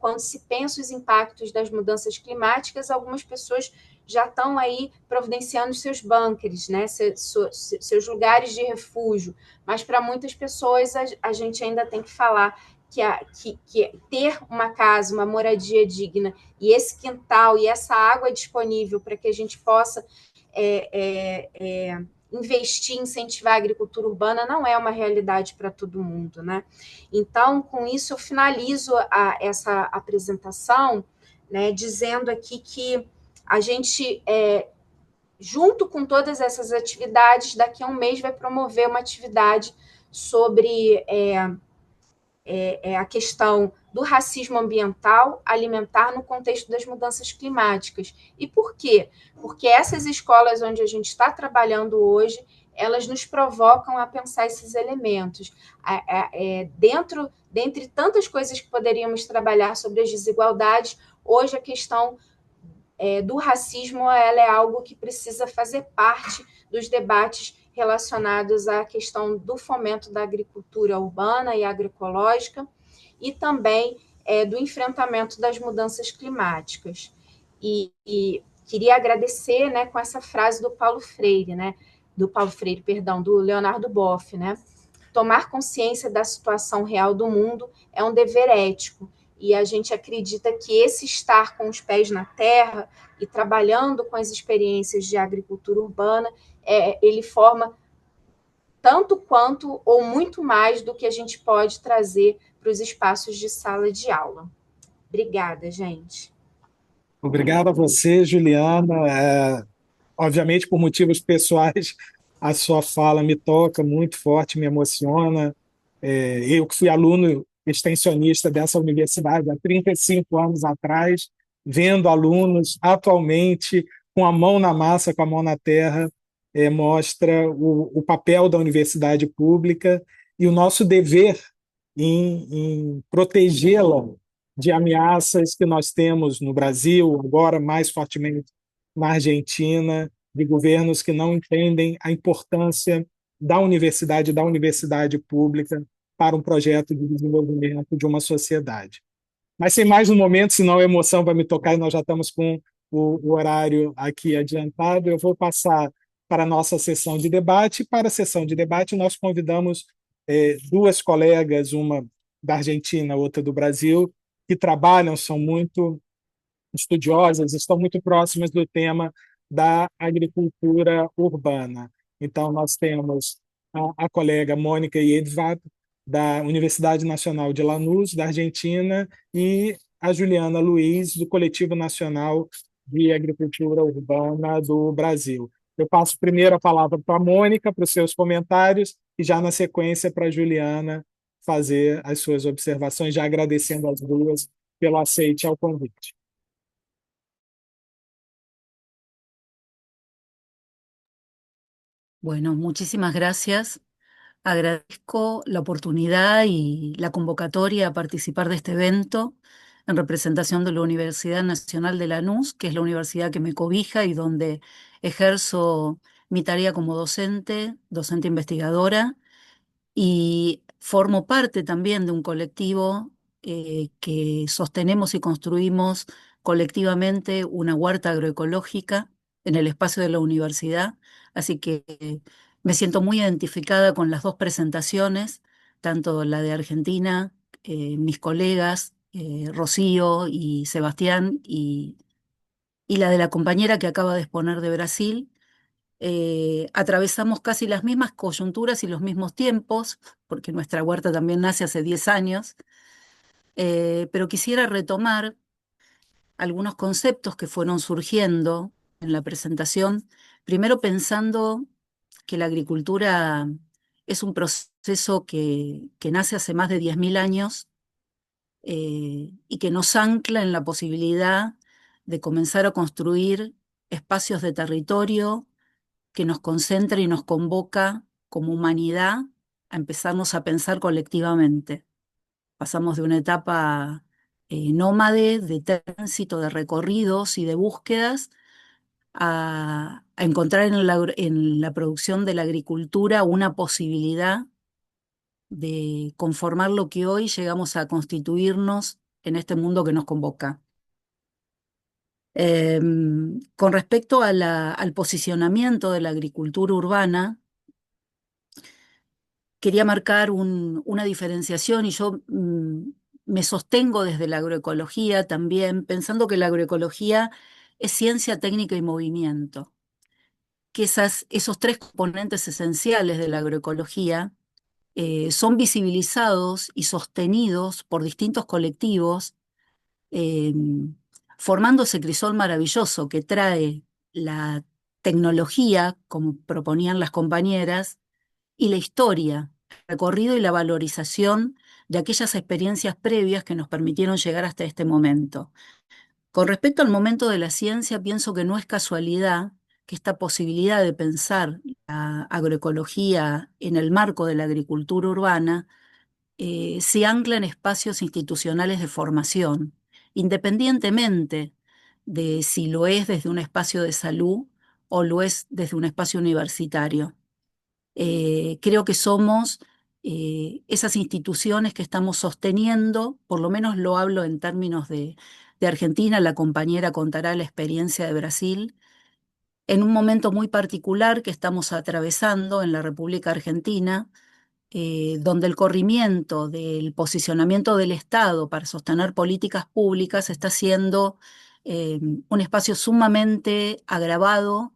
quando se pensa os impactos das mudanças climáticas, algumas pessoas já estão aí providenciando seus bunkers, né, seus lugares de refúgio, mas para muitas pessoas a gente ainda tem que falar que ter uma casa, uma moradia digna, e esse quintal e essa água disponível para que a gente possa investir, incentivar a agricultura urbana não é uma realidade para todo mundo, né? Então, com isso, eu finalizo essa apresentação, né, dizendo aqui que a gente, junto com todas essas atividades, daqui a um mês vai promover uma atividade sobre a questão do racismo ambiental alimentar no contexto das mudanças climáticas. E por quê? Porque essas escolas onde a gente está trabalhando hoje, elas nos provocam a pensar esses elementos. Dentre tantas coisas que poderíamos trabalhar sobre as desigualdades, hoje a questão do racismo ela é algo que precisa fazer parte dos debates relacionados à questão do fomento da agricultura urbana e agroecológica e também do enfrentamento das mudanças climáticas. E queria agradecer, né, com essa frase do Paulo Freire, do Leonardo Boff, né? Tomar consciência da situação real do mundo é um dever ético, e a gente acredita que esse estar com os pés na terra e trabalhando com as experiências de agricultura urbana, ele forma tanto quanto ou muito mais do que a gente pode trazer para os espaços de sala de aula. Obrigada, gente. Obrigado a você, Juliana. Obviamente, por motivos pessoais, a sua fala me toca muito forte, me emociona. Eu que fui aluno extensionista dessa universidade há 35 anos atrás, vendo alunos atualmente com a mão na massa, com a mão na terra, mostra o papel da universidade pública e o nosso dever em protegê-la de ameaças que nós temos no Brasil, agora mais fortemente na Argentina, de governos que não entendem a importância da universidade pública para um projeto de desenvolvimento de uma sociedade. Mas sem mais um momento, senão a emoção vai me tocar e nós já estamos com o horário aqui adiantado, eu vou passar para a nossa sessão de debate. Para a sessão de debate, nós convidamos duas colegas, uma da Argentina, outra do Brasil, que trabalham, são muito estudiosas, estão muito próximas do tema da agricultura urbana. Então, nós temos a colega Mônica Edvard, da Universidade Nacional de Lanús, da Argentina, e a Juliana Luiz, do Coletivo Nacional de Agricultura Urbana do Brasil. Eu passo primeiro a palavra para a Mônica, para os seus comentários, e já na sequência para a Juliana fazer as suas observações, já agradecendo às duas pelo aceite ao convite. Bueno, muchísimas gracias Agradezco la oportunidad y la convocatoria a participar de este evento en representación de la Universidad Nacional de Lanús, que es la universidad que me cobija y donde ejerzo mi tarea como docente investigadora, y formo parte también de un colectivo que sostenemos y construimos colectivamente una huerta agroecológica en el espacio de la universidad. Así que me siento muy identificada con las dos presentaciones, tanto la de Argentina, mis colegas, Rocío y Sebastián, y la de la compañera que acaba de exponer de Brasil. Atravesamos casi las mismas coyunturas y los mismos tiempos, porque nuestra huerta también nace hace 10 años, pero quisiera retomar algunos conceptos que fueron surgiendo en la presentación, primero pensando que la agricultura es un proceso que nace hace más de 10.000 años, y que nos ancla en la posibilidad de comenzar a construir espacios de territorio que nos concentra y nos convoca como humanidad a empezarnos a pensar colectivamente. Pasamos de una etapa nómade, de tránsito, de recorridos y de búsquedas, a encontrar en la producción de la agricultura una posibilidad de conformar lo que hoy llegamos a constituirnos en este mundo que nos convoca. Con respecto a al posicionamiento de la agricultura urbana, quería marcar una diferenciación, y yo me sostengo desde la agroecología también, pensando que la agroecología es ciencia, técnica y movimiento, que esos tres componentes esenciales de la agroecología son visibilizados y sostenidos por distintos colectivos, eh, formando ese crisol maravilloso que trae la tecnología, como proponían las compañeras, y la historia, el recorrido y la valorización de aquellas experiencias previas que nos permitieron llegar hasta este momento. Con respecto al momento de la ciencia, pienso que no es casualidad que esta posibilidad de pensar la agroecología en el marco de la agricultura urbana se ancla en espacios institucionales de formación, independientemente de si lo es desde un espacio de salud o lo es desde un espacio universitario. Creo que somos esas instituciones que estamos sosteniendo, por lo menos lo hablo en términos de Argentina, la compañera contará la experiencia de Brasil, en un momento muy particular que estamos atravesando en la República Argentina, donde el corrimiento del posicionamiento del Estado para sostener políticas públicas está siendo un espacio sumamente agravado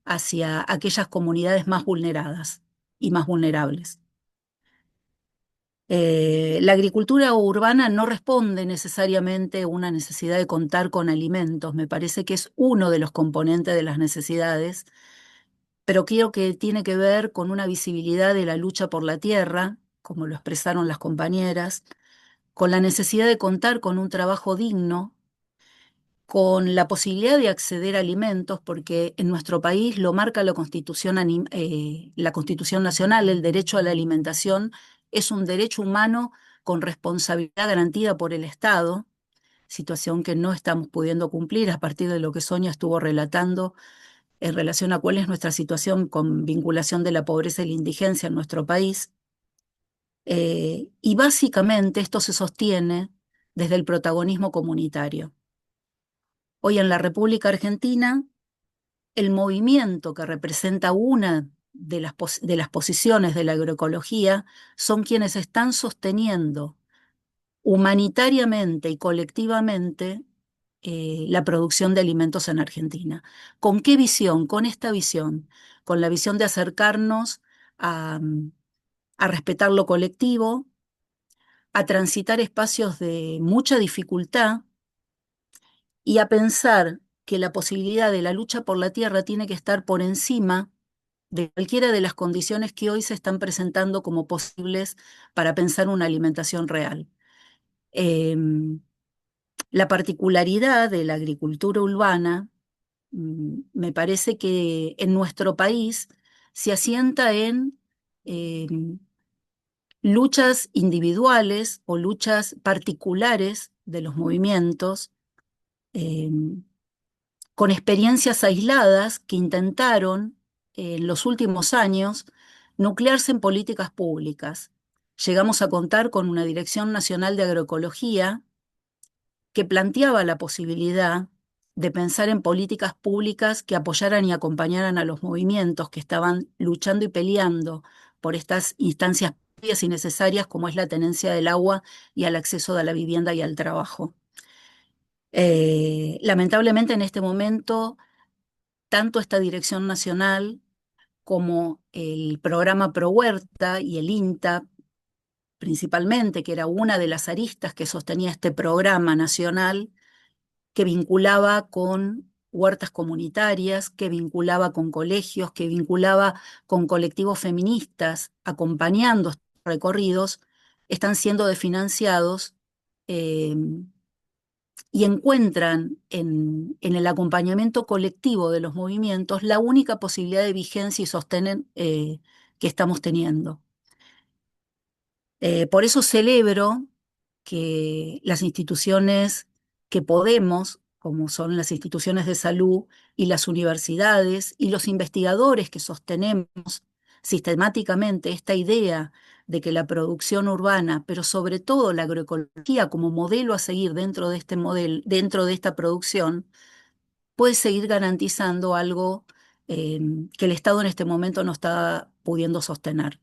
hacia aquellas comunidades más vulneradas y más vulnerables. La agricultura urbana no responde necesariamente a una necesidad de contar con alimentos, me parece que es uno de los componentes de las necesidades, pero creo que tiene que ver con una visibilidad de la lucha por la tierra, como lo expresaron las compañeras, con la necesidad de contar con un trabajo digno, con la posibilidad de acceder a alimentos, porque en nuestro país lo marca la Constitución Nacional, el derecho a la alimentación es un derecho humano con responsabilidad garantida por el Estado, situación que no estamos pudiendo cumplir a partir de lo que Sonia estuvo relatando en relación a cuál es nuestra situación con vinculación de la pobreza y la indigencia en nuestro país. Y básicamente esto se sostiene desde el protagonismo comunitario. Hoy en la República Argentina, el movimiento que representa una de las posiciones de la agroecología son quienes están sosteniendo humanitariamente y colectivamente la producción de alimentos en Argentina. ¿Con qué visión? Con esta visión, con la visión de acercarnos a respetar lo colectivo, a transitar espacios de mucha dificultad y a pensar que la posibilidad de la lucha por la tierra tiene que estar por encima de cualquiera de las condiciones que hoy se están presentando como posibles para pensar una alimentación real. La particularidad de la agricultura urbana, me parece que en nuestro país se asienta en eh, luchas individuales o luchas particulares de los movimientos, eh, con experiencias aisladas que intentaron en los últimos años nuclearse en políticas públicas. Llegamos a contar con una Dirección Nacional de Agroecología que planteaba la posibilidad de pensar en políticas públicas que apoyaran y acompañaran a los movimientos que estaban luchando y peleando por estas instancias previas y necesarias como es la tenencia del agua y al acceso a la vivienda y al trabajo. Lamentablemente en este momento, tanto esta Dirección Nacional como el programa Pro Huerta y el INTA, principalmente, que era una de las aristas que sostenía este programa nacional, que vinculaba con huertas comunitarias, que vinculaba con colegios, que vinculaba con colectivos feministas, acompañando estos recorridos, están siendo desfinanciados eh, y encuentran en el acompañamiento colectivo de los movimientos la única posibilidad de vigencia y sostén que estamos teniendo. Por eso celebro que las instituciones que podemos, como son las instituciones de salud y las universidades y los investigadores que sostenemos sistemáticamente esta idea de que la producción urbana, pero sobre todo la agroecología como modelo a seguir dentro de este modelo, dentro de esta producción, puede seguir garantizando algo que el Estado en este momento no está pudiendo sostener.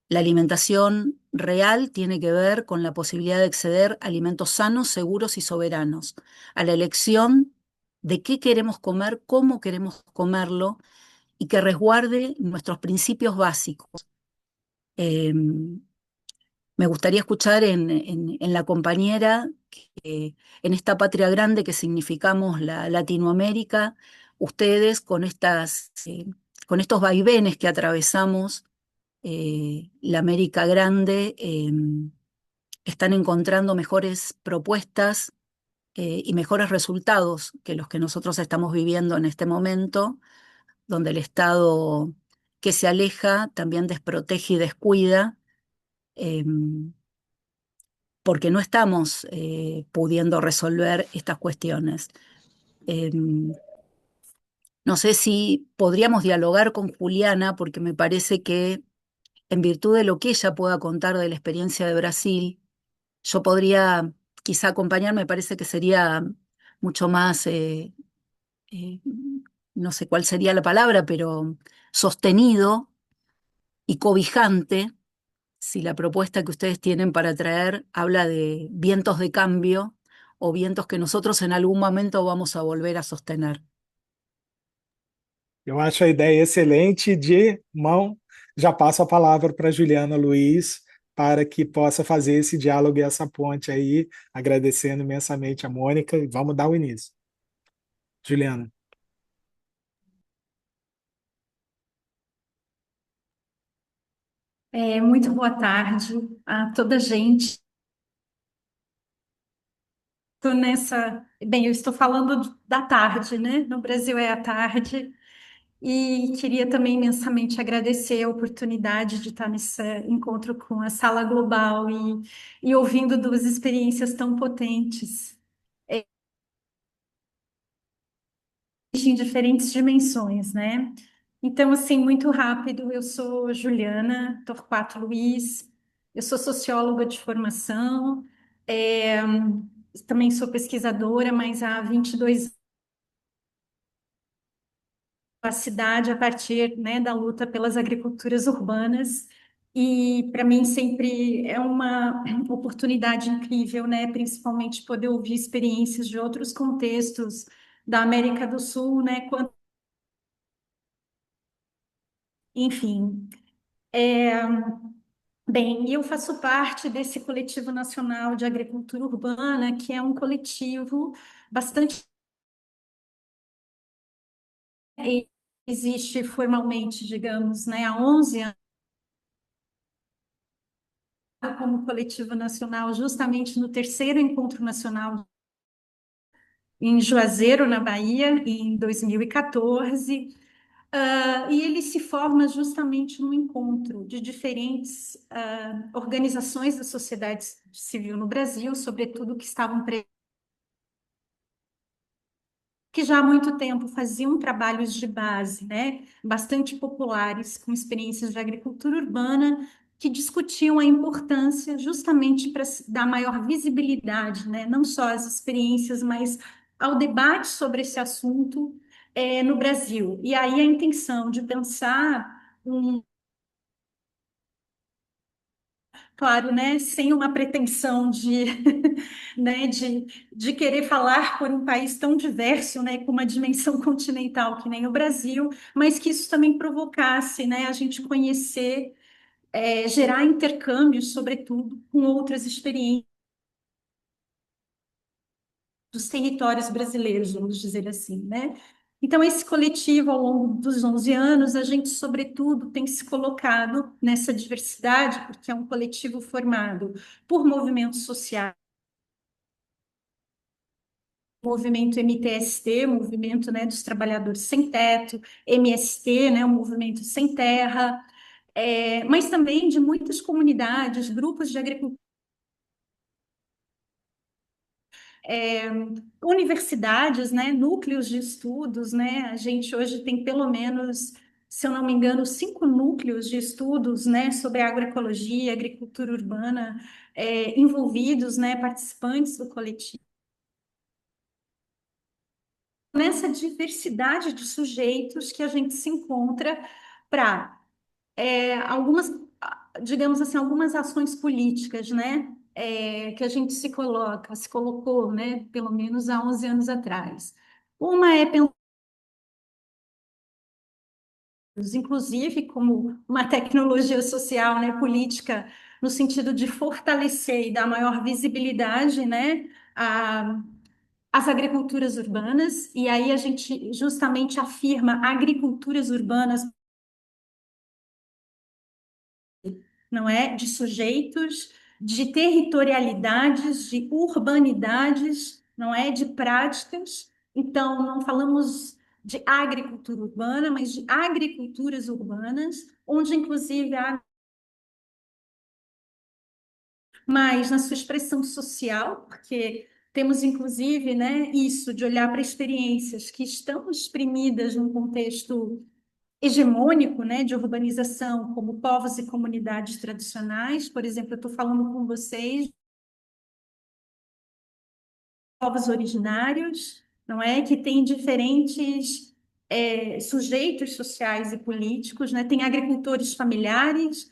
La alimentación real tiene que ver con la posibilidad de acceder a alimentos sanos, seguros y soberanos, a la elección de qué queremos comer, cómo queremos comerlo y que resguarde nuestros principios básicos. Eh, Me gustaría escuchar en la compañera, que, en esta patria grande que significamos la Latinoamérica, ustedes con estos vaivenes que atravesamos la América Grande, están encontrando mejores propuestas y mejores resultados que los que nosotros estamos viviendo en este momento, donde el Estado que se aleja también desprotege y descuida, eh, porque no estamos pudiendo resolver estas cuestiones. Eh, no sé si podríamos dialogar con Juliana, porque me parece que en virtud de lo que ella pueda contar de la experiencia de Brasil, yo podría quizá acompañar, me parece que sería mucho más, eh, no sé cuál sería la palabra, pero sostenido y cobijante si la propuesta que ustedes tienen para traer habla de vientos de cambio o vientos que nosotros en algún momento vamos a volver a sostener. Eu acho a ideia excelente. De mão, já passo a palavra para Juliana Luiz para que possa fazer esse diálogo e essa ponte aí, agradecendo imensamente a Mônica, e vamos dar o início. Juliana. Muito boa tarde a toda a gente. Bem, eu estou falando da tarde, né? No Brasil é a tarde. E queria também imensamente agradecer a oportunidade de estar nesse encontro com a Sala Global e ouvindo duas experiências tão potentes, em diferentes dimensões, né? Então, assim, muito rápido, eu sou Juliana Torquato Luiz, eu sou socióloga de formação, também sou pesquisadora, mas há 22 anos a cidade a partir, né, da luta pelas agriculturas urbanas. E para mim sempre é uma oportunidade incrível, né, principalmente poder ouvir experiências de outros contextos da América do Sul, né, enfim. Bem, eu faço parte desse Coletivo Nacional de Agricultura Urbana, que é um coletivo bastante existe formalmente, digamos, né, há 11 anos como coletivo nacional, justamente no terceiro encontro nacional em Juazeiro, na Bahia, em 2014. E ele se forma justamente no encontro de diferentes organizações da sociedade civil no Brasil, sobretudo que estavam que já há muito tempo faziam trabalhos de base, né, bastante populares, com experiências de agricultura urbana, que discutiam a importância justamente para dar maior visibilidade, né, não só às experiências, mas ao debate sobre esse assunto no Brasil. E aí a intenção de pensar claro, né, sem uma pretensão de, né, de querer falar por um país tão diverso, né, com uma dimensão continental que nem o Brasil, mas que isso também provocasse, né, a gente conhecer, gerar intercâmbios, sobretudo, com outras experiências dos territórios brasileiros, vamos dizer assim, né? Então, esse coletivo, ao longo dos 11 anos, a gente, sobretudo, tem se colocado nessa diversidade, porque é um coletivo formado por movimentos sociais, movimento MTST, movimento, né, dos trabalhadores sem teto, MST, né, o movimento sem terra, mas também de muitas comunidades, grupos de agricultura, universidades, né, núcleos de estudos, né, a gente hoje tem pelo menos, se eu não me engano, 5 núcleos de estudos, né, sobre agroecologia, agricultura urbana, envolvidos, né, participantes do coletivo. Nessa diversidade de sujeitos que a gente se encontra para algumas, digamos assim, algumas ações políticas, né, que a gente se colocou, né, pelo menos há 11 anos atrás. Uma é pensar, inclusive, como uma tecnologia social, né, política, no sentido de fortalecer e dar maior visibilidade, né, a as agriculturas urbanas, e aí a gente justamente afirma agriculturas urbanas, não é? De sujeitos, de territorialidades, de urbanidades, não é? De práticas. Então, não falamos de agricultura urbana, mas de agriculturas urbanas, onde inclusive há mais na sua expressão social, porque temos inclusive, né, isso de olhar para experiências que estão exprimidas num contexto hegemônico, né, de urbanização, como povos e comunidades tradicionais. Por exemplo, eu estou falando com vocês povos originários, não é, que têm diferentes sujeitos sociais e políticos, né? Tem agricultores familiares,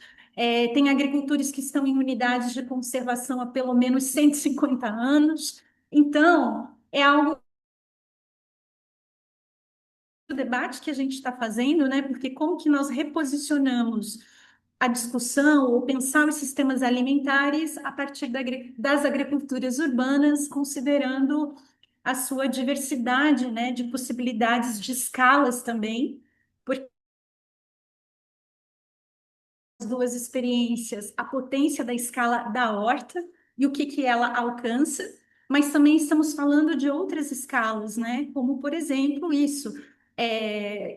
tem agricultores que estão em unidades de conservação há pelo menos 150 anos. Então, é algo do debate que a gente está fazendo, né? Porque como que nós reposicionamos a discussão ou pensar os sistemas alimentares a partir das agriculturas urbanas, considerando a sua diversidade, né, de possibilidades de escalas também, porque as duas experiências, a potência da escala da horta e o que que ela alcança, mas também estamos falando de outras escalas, né, como por exemplo isso,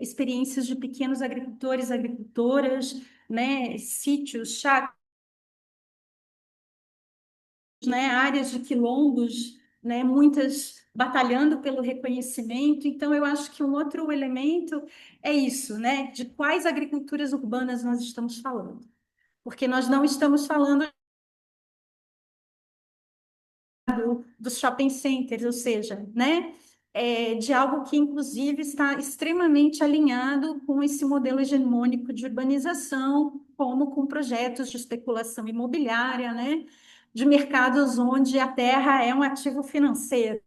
experiências de pequenos agricultores, agricultoras, né, sítios, chácaras, né, áreas de quilombos, né, muitas batalhando pelo reconhecimento. Então, eu acho que um outro elemento é isso, né, de quais agriculturas urbanas nós estamos falando. Porque nós não estamos falando dos shopping centers, ou seja, né, de algo que, inclusive, está extremamente alinhado com esse modelo hegemônico de urbanização, como com projetos de especulação imobiliária, né, de mercados onde a terra é um ativo financeiro,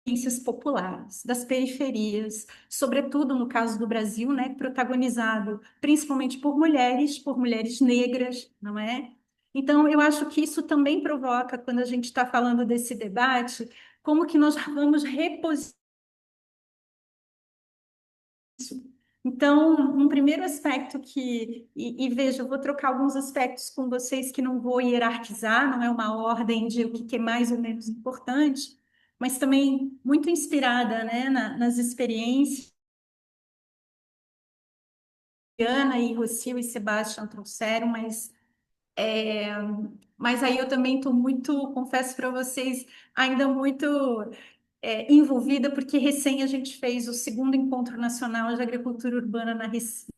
ciências populares, das periferias, sobretudo no caso do Brasil, né, protagonizado principalmente por mulheres negras, não é? Então, eu acho que isso também provoca, quando a gente está falando desse debate, como que nós vamos reposicionar. Então, um primeiro aspecto e veja, eu vou trocar alguns aspectos com vocês que não vou hierarquizar, não é uma ordem de o que é mais ou menos importante, mas também muito inspirada, né, nas experiências que Ana e Rocio e Sebastião trouxeram, mas aí eu também estou muito, confesso para vocês, ainda muito envolvida, porque recém a gente fez o segundo Encontro Nacional de Agricultura Urbana na Recife,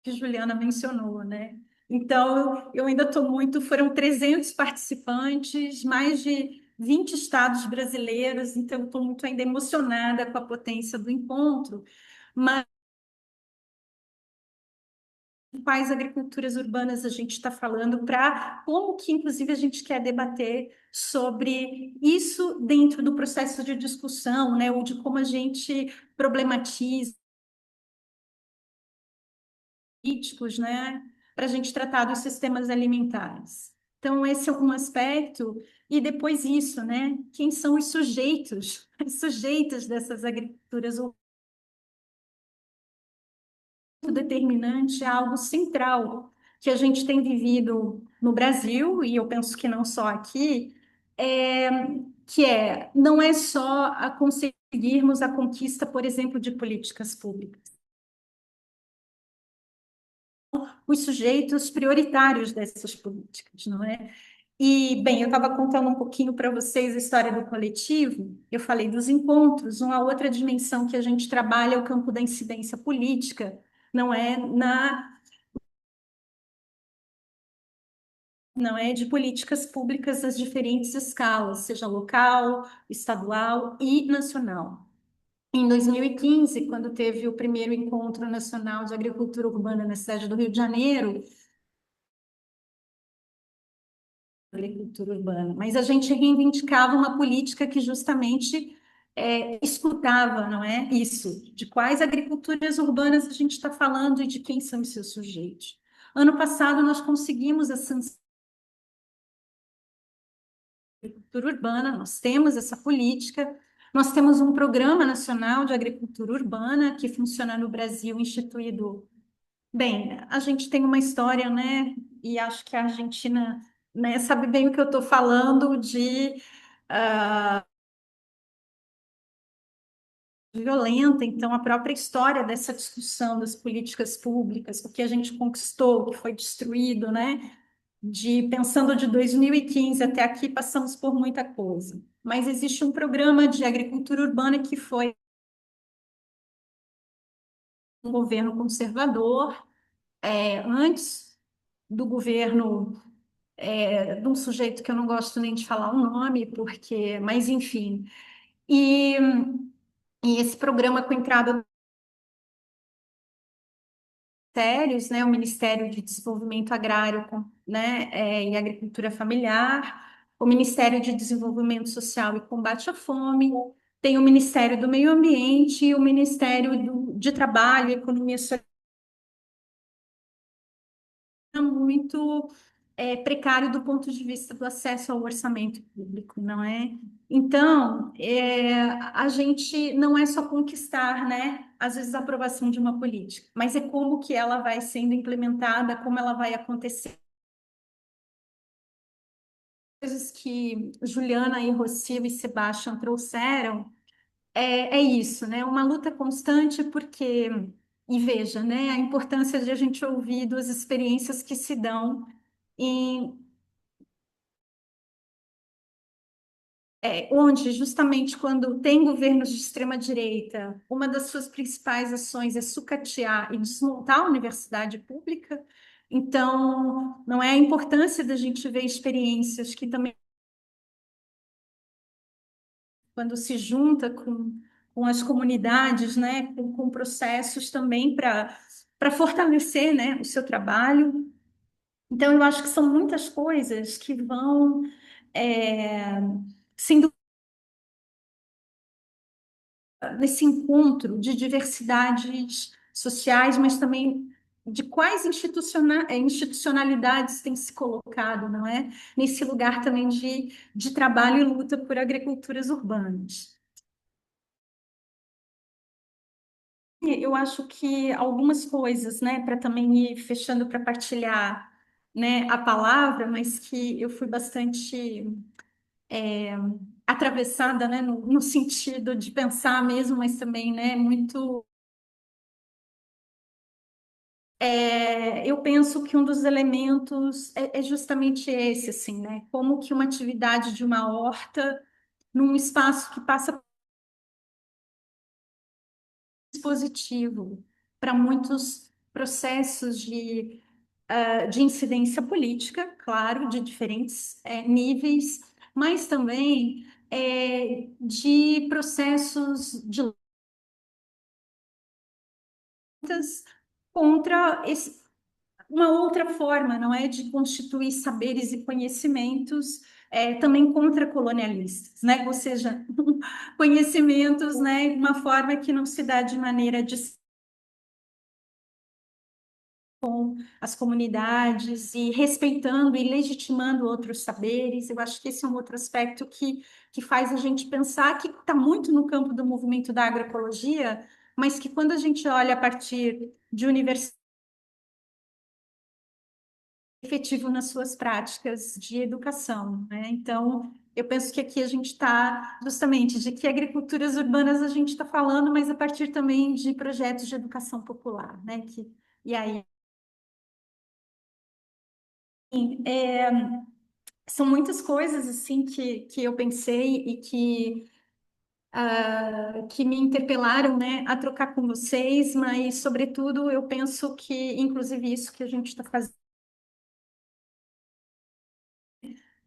que Juliana mencionou, né? Então, eu ainda estou muito, foram 300 participantes, mais de 20 estados brasileiros, então estou muito ainda emocionada com a potência do encontro, mas quais agriculturas urbanas a gente está falando, para como que, inclusive, a gente quer debater sobre isso dentro do processo de discussão, né, ou de como a gente problematiza políticos, né, para a gente tratar dos sistemas alimentares. Então, esse é um aspecto, e depois isso, né, quem são os sujeitos, os sujeitos dessas agriculturas urbanas, determinante, é algo central que a gente tem vivido no Brasil, e eu penso que não só aqui, é, não é só a conseguirmos a conquista, por exemplo, de políticas públicas, os sujeitos prioritários dessas políticas, não é? E, bem, eu estava contando um pouquinho para vocês a história do coletivo, eu falei dos encontros, uma outra dimensão que a gente trabalha é o campo da incidência política, não é não é de políticas públicas às diferentes escalas, seja local, estadual e nacional. Em 2015, quando teve o primeiro Encontro Nacional de Agricultura Urbana na cidade do Rio de Janeiro, agricultura urbana, mas a gente reivindicava uma política que justamente escutava, não é? Isso, de quais agriculturas urbanas a gente está falando e de quem são os seus sujeitos. Ano passado, nós conseguimos a sanção agricultura urbana, nós temos essa política, nós temos um Programa Nacional de Agricultura Urbana que funciona no Brasil, instituído. Bem, a gente tem uma história, né? E acho que a Argentina, né, sabe bem o que eu estou falando de violenta, então a própria história dessa discussão das políticas públicas, o que a gente conquistou, o que foi destruído, né? Pensando de 2015 até aqui, passamos por muita coisa. Mas existe um programa de agricultura urbana que foi um governo conservador, antes do governo de um sujeito que eu não gosto nem de falar o nome, mas enfim. E, e esse programa com entrada ministérios, né, o Ministério de Desenvolvimento Agrário, né, e Agricultura Familiar, o Ministério de Desenvolvimento Social e Combate à Fome, tem o Ministério do Meio Ambiente e o Ministério de Trabalho e Economia Social, muito precário do ponto de vista do acesso ao orçamento público, não é? Então, a gente não é só conquistar, né, às vezes a aprovação de uma política, mas é como que ela vai sendo implementada, como ela vai acontecer. Coisas que Juliana e Rocio e Sebastião trouxeram é isso, né? Uma luta constante porque, e veja, né, a importância de a gente ouvir duas experiências que se dão em onde, justamente quando tem governos de extrema-direita, uma das suas principais ações é sucatear e desmontar a universidade pública. Então, não é a importância da gente ver experiências que também, quando se junta com as comunidades, né, com processos também para fortalecer, né, o seu trabalho. Então, eu acho que são muitas coisas que vão sendo nesse encontro de diversidades sociais, mas também de quais institucionalidades têm se colocado, não é? Nesse lugar também de trabalho e luta por agriculturas urbanas. Eu acho que algumas coisas, né, para também ir fechando para partilhar, né, a palavra, mas que eu fui bastante atravessada, né, no sentido de pensar mesmo, mas também, né, muito. Eu penso que um dos elementos é justamente esse, assim, né? Como que uma atividade de uma horta, num espaço que passa por um dispositivo para muitos processos de incidência política, claro, de diferentes níveis, mas também de processos de lutas contra uma outra forma, não é, de constituir saberes e conhecimentos também contra-colonialistas, né? Ou seja, conhecimentos, né, uma forma que não se dá de maneira de com as comunidades e respeitando e legitimando outros saberes. Eu acho que esse é um outro aspecto que faz a gente pensar que está muito no campo do movimento da agroecologia, mas que quando a gente olha a partir de universidades efetivo nas suas práticas de educação, né? Então, eu penso que aqui a gente está justamente de que agriculturas urbanas a gente está falando, mas a partir também de projetos de educação popular, né? E aí é, são muitas coisas assim que eu pensei e que me interpelaram, né, a trocar com vocês, mas sobretudo eu penso que, inclusive isso que a gente está fazendo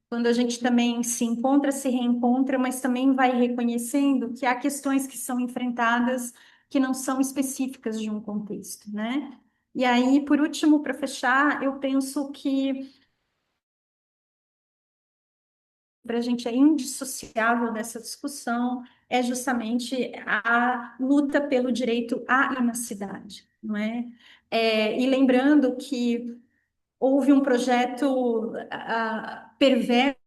quando a gente também se encontra, se reencontra, mas também vai reconhecendo que há questões que são enfrentadas que não são específicas de um contexto, né? E aí, por último, para fechar, eu penso que para a gente é indissociável dessa discussão é justamente a luta pelo direito à inacidade, não é? E lembrando que houve um projeto perverso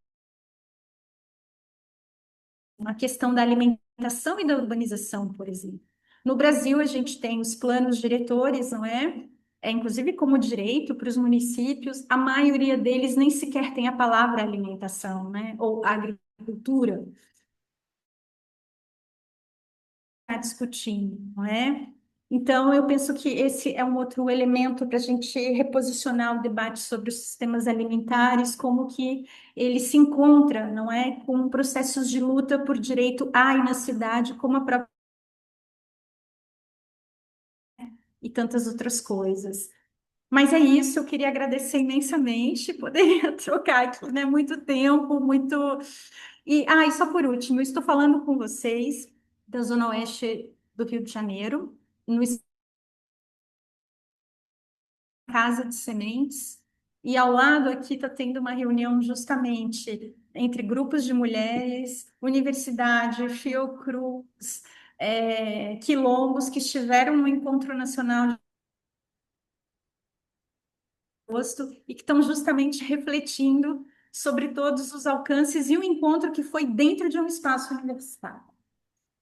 a questão da alimentação e da urbanização, por exemplo. No Brasil, a gente tem os planos diretores, não é? Inclusive como direito para os municípios, a maioria deles nem sequer tem a palavra alimentação, né? Ou agricultura, está discutindo, não é? Então, eu penso que esse é um outro elemento para a gente reposicionar o debate sobre os sistemas alimentares, como que ele se encontra, não é, com processos de luta por direito à inacidade, como a própria e tantas outras coisas. Mas é isso, eu queria agradecer imensamente, poderia trocar aqui, né, muito tempo, muito... E só por último, eu estou falando com vocês da Zona Oeste do Rio de Janeiro, no Casa de Sementes, e ao lado aqui está tendo uma reunião justamente entre grupos de mulheres, universidade, Fiocruz, quilombos que estiveram no Encontro Nacional de Agosto e que estão justamente refletindo sobre todos os alcances e o encontro que foi dentro de um espaço universitário.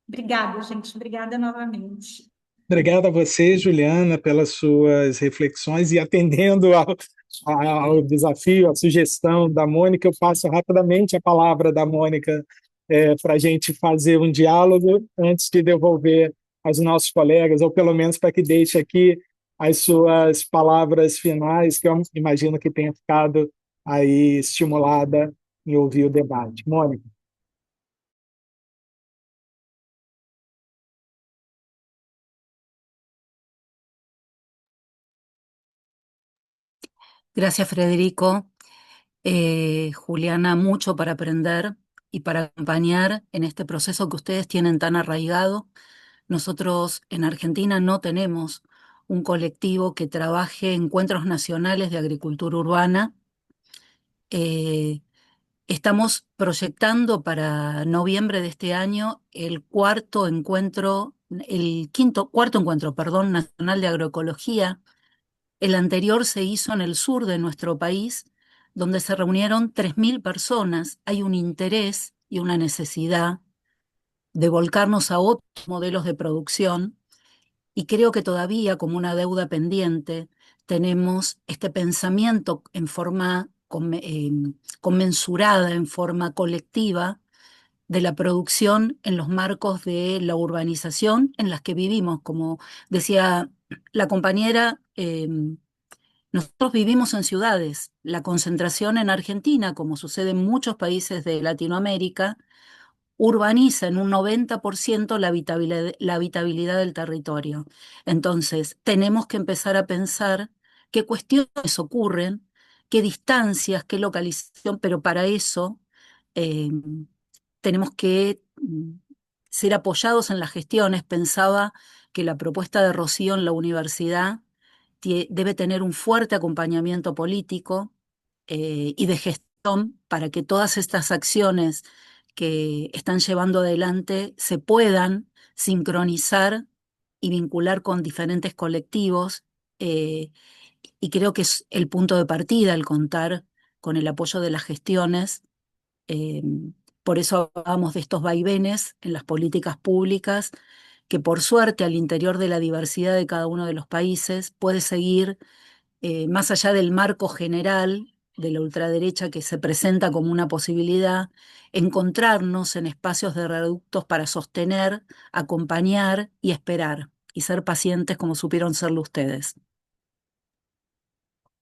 Obrigada, gente. Obrigada novamente. Obrigado a você, Juliana, pelas suas reflexões e atendendo ao desafio, à sugestão da Mônica, eu passo rapidamente a palavra da Mônica para a gente fazer um diálogo antes de devolver aos nossos colegas, ou pelo menos para que deixe aqui as suas palavras finais, que eu imagino que tenha ficado aí estimulada em ouvir o debate. Mônica. Gracias, Federico. Juliana, mucho para aprender y para acompañar en este proceso que ustedes tienen tan arraigado. Nosotros en Argentina no tenemos un colectivo que trabaje encuentros nacionales de agricultura urbana. Estamos proyectando para noviembre de este año el cuarto encuentro nacional de agroecología. El anterior se hizo en el sur de nuestro país, donde se reunieron 3.000 personas. Hay un interés y una necesidad de volcarnos a otros modelos de producción y creo que todavía como una deuda pendiente tenemos este pensamiento en forma conmensurada en forma colectiva de la producción en los marcos de la urbanización en las que vivimos. Como decía la compañera, nosotros vivimos en ciudades. La concentración en Argentina, como sucede en muchos países de Latinoamérica, urbaniza en un 90% la habitabilidad del territorio. Entonces, tenemos que empezar a pensar qué cuestiones ocurren, qué distancias, qué localización, pero para eso eh, tenemos que ser apoyados en las gestiones. Pensaba que la propuesta de Rocío en la universidad debe tener un fuerte acompañamiento político y de gestión para que todas estas acciones que están llevando adelante se puedan sincronizar y vincular con diferentes colectivos. Y creo que es el punto de partida el contar con el apoyo de las gestiones. eh, por eso hablamos de estos vaivenes en las políticas públicas, que por suerte al interior de la diversidad de cada uno de los países puede seguir más allá del marco general de la ultraderecha que se presenta como una posibilidad, encontrarnos en espacios de reductos para sostener, acompañar y esperar, y ser pacientes como supieron serlo ustedes.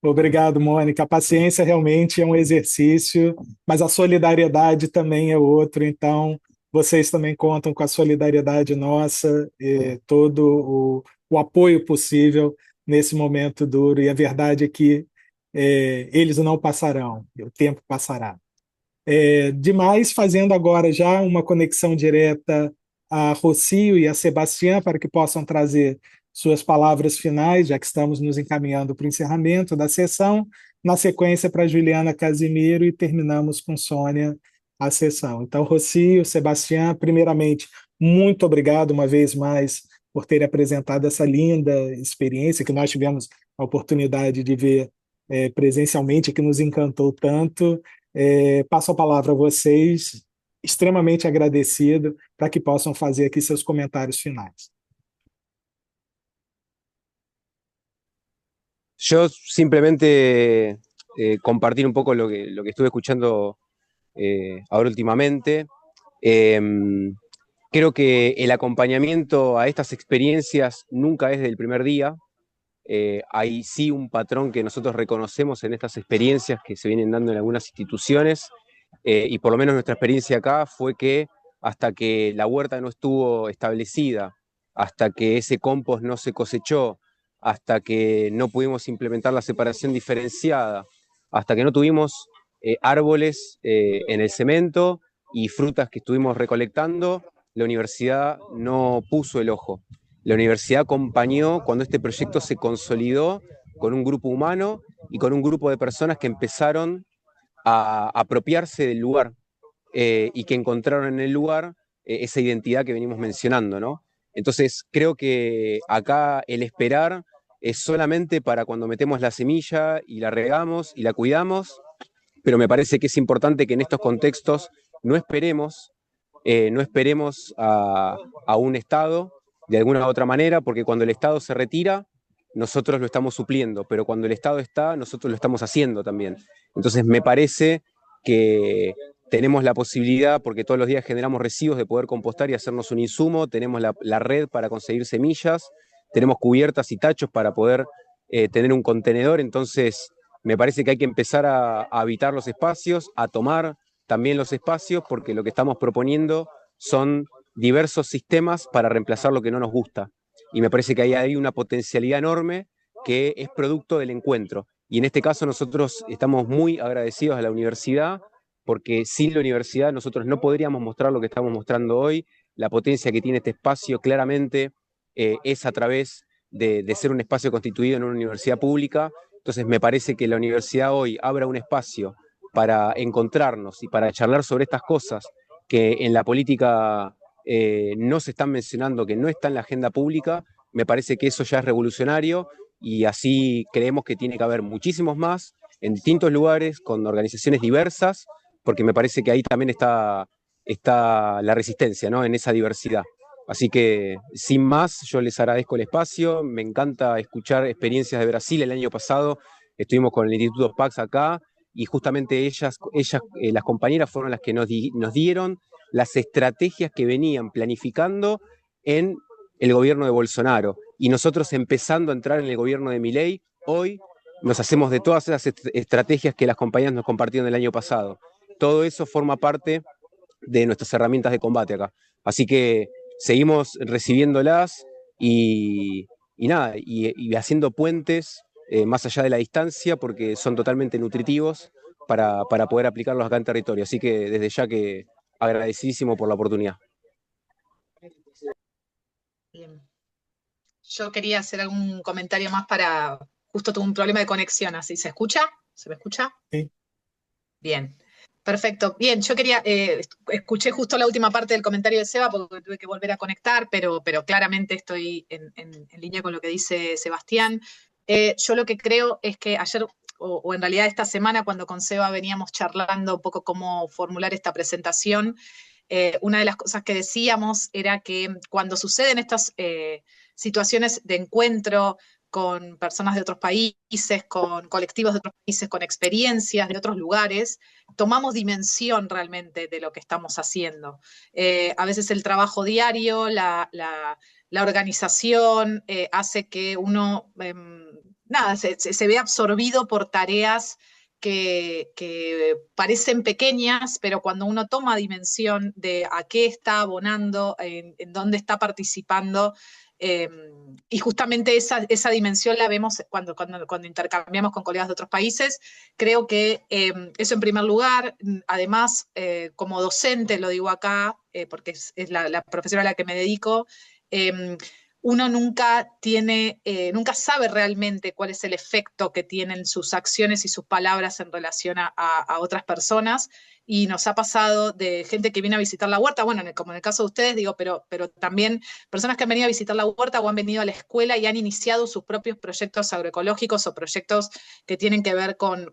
Obrigado, Mônica. A paciência realmente é um exercício, mas a solidariedade também é outro. Então, vocês também contam com a solidariedade nossa, todo o apoio possível nesse momento duro. E a verdade é que eles não passarão, o tempo passará. Demais, fazendo agora já uma conexão direta a Rocio e a Sebastião para que possam trazer suas palavras finais, já que estamos nos encaminhando para o encerramento da sessão. Na sequência, para Juliana Casimiro, e terminamos com Sônia a sessão. Então, Rocio, Sebastião, primeiramente, muito obrigado uma vez mais por ter apresentado essa linda experiência que nós tivemos a oportunidade de ver presencialmente, que nos encantou tanto. Passo a palavra a vocês, extremamente agradecido, para que possam fazer aqui seus comentários finais. Yo simplemente compartir un poco lo que estuve escuchando ahora últimamente. Creo que el acompañamiento a estas experiencias nunca es del primer día. Hay sí un patrón que nosotros reconocemos en estas experiencias que se vienen dando en algunas instituciones, y por lo menos nuestra experiencia acá fue que hasta que la huerta no estuvo establecida, hasta que ese compost no se cosechó, hasta que no pudimos implementar la separación diferenciada, hasta que no tuvimos árboles en el cemento y frutas que estuvimos recolectando, la universidad no puso el ojo. La universidad acompañó cuando este proyecto se consolidó con un grupo humano y con un grupo de personas que empezaron a apropiarse del lugar y que encontraron en el lugar esa identidad que venimos mencionando, ¿no? Entonces creo que acá el esperar es solamente para cuando metemos la semilla y la regamos y la cuidamos, pero me parece que es importante que en estos contextos no esperemos a un Estado de alguna u otra manera, porque cuando el Estado se retira, nosotros lo estamos supliendo, pero cuando el Estado está, nosotros lo estamos haciendo también. Entonces me parece que tenemos la posibilidad, porque todos los días generamos residuos, de poder compostar y hacernos un insumo, tenemos la red para conseguir semillas, tenemos cubiertas y tachos para poder tener un contenedor. Entonces me parece que hay que empezar a habitar los espacios, a tomar también los espacios, porque lo que estamos proponiendo son diversos sistemas para reemplazar lo que no nos gusta. Y me parece que ahí hay una potencialidad enorme que es producto del encuentro. Y en este caso nosotros estamos muy agradecidos a la universidad, porque sin la universidad nosotros no podríamos mostrar lo que estamos mostrando hoy. La potencia que tiene este espacio claramente es a través de ser un espacio constituido en una universidad pública. Entonces me parece que la universidad hoy abra un espacio para encontrarnos y para charlar sobre estas cosas que en la política no se están mencionando, que no está en la agenda pública. Me parece que eso ya es revolucionario, y así creemos que tiene que haber muchísimos más en distintos lugares, con organizaciones diversas, porque me parece que ahí también está la resistencia, ¿no? En esa diversidad. Así que, sin más, yo les agradezco el espacio. Me encanta escuchar experiencias de Brasil. El año pasado estuvimos con el Instituto Pax acá y justamente las compañeras fueron las que nos dieron las estrategias que venían planificando en el gobierno de Bolsonaro. Y nosotros, empezando a entrar en el gobierno de Milei, hoy nos hacemos de todas esas estrategias que las compañeras nos compartieron el año pasado. Todo eso forma parte de nuestras herramientas de combate acá. Así que seguimos recibiéndolas y nada, y haciendo puentes más allá de la distancia, porque son totalmente nutritivos para poder aplicarlos acá en territorio. Así que desde ya que agradecidísimo por la oportunidad. Bien. Yo quería hacer algún comentario más para... Justo tuve un problema de conexión, así. ¿Se escucha? ¿Se me escucha? Sí. Bien. Perfecto. Bien, yo quería... escuché justo la última parte del comentario de Seba porque tuve que volver a conectar, pero claramente estoy en línea con lo que dice Sebastián. Yo lo que creo es que ayer, o en realidad esta semana, cuando con Seba veníamos charlando un poco cómo formular esta presentación, una de las cosas que decíamos era que cuando suceden estas situaciones de encuentro con personas de otros países, con colectivos de otros países, con experiencias de otros lugares, tomamos dimensión realmente de lo que estamos haciendo. A veces el trabajo diario, la organización hace que uno se vea absorbido por tareas que parecen pequeñas, pero cuando uno toma dimensión de a qué está abonando, en dónde está participando, y justamente esa dimensión la vemos cuando intercambiamos con colegas de otros países. Creo que eso en primer lugar. Además, como docente, lo digo acá, porque es la profesora a la que me dedico, uno nunca sabe realmente cuál es el efecto que tienen sus acciones y sus palabras en relación a otras personas. Y nos ha pasado de gente que viene a visitar la huerta, bueno, como en el caso de ustedes, digo, pero también personas que han venido a visitar la huerta o han venido a la escuela y han iniciado sus propios proyectos agroecológicos o proyectos que tienen que ver con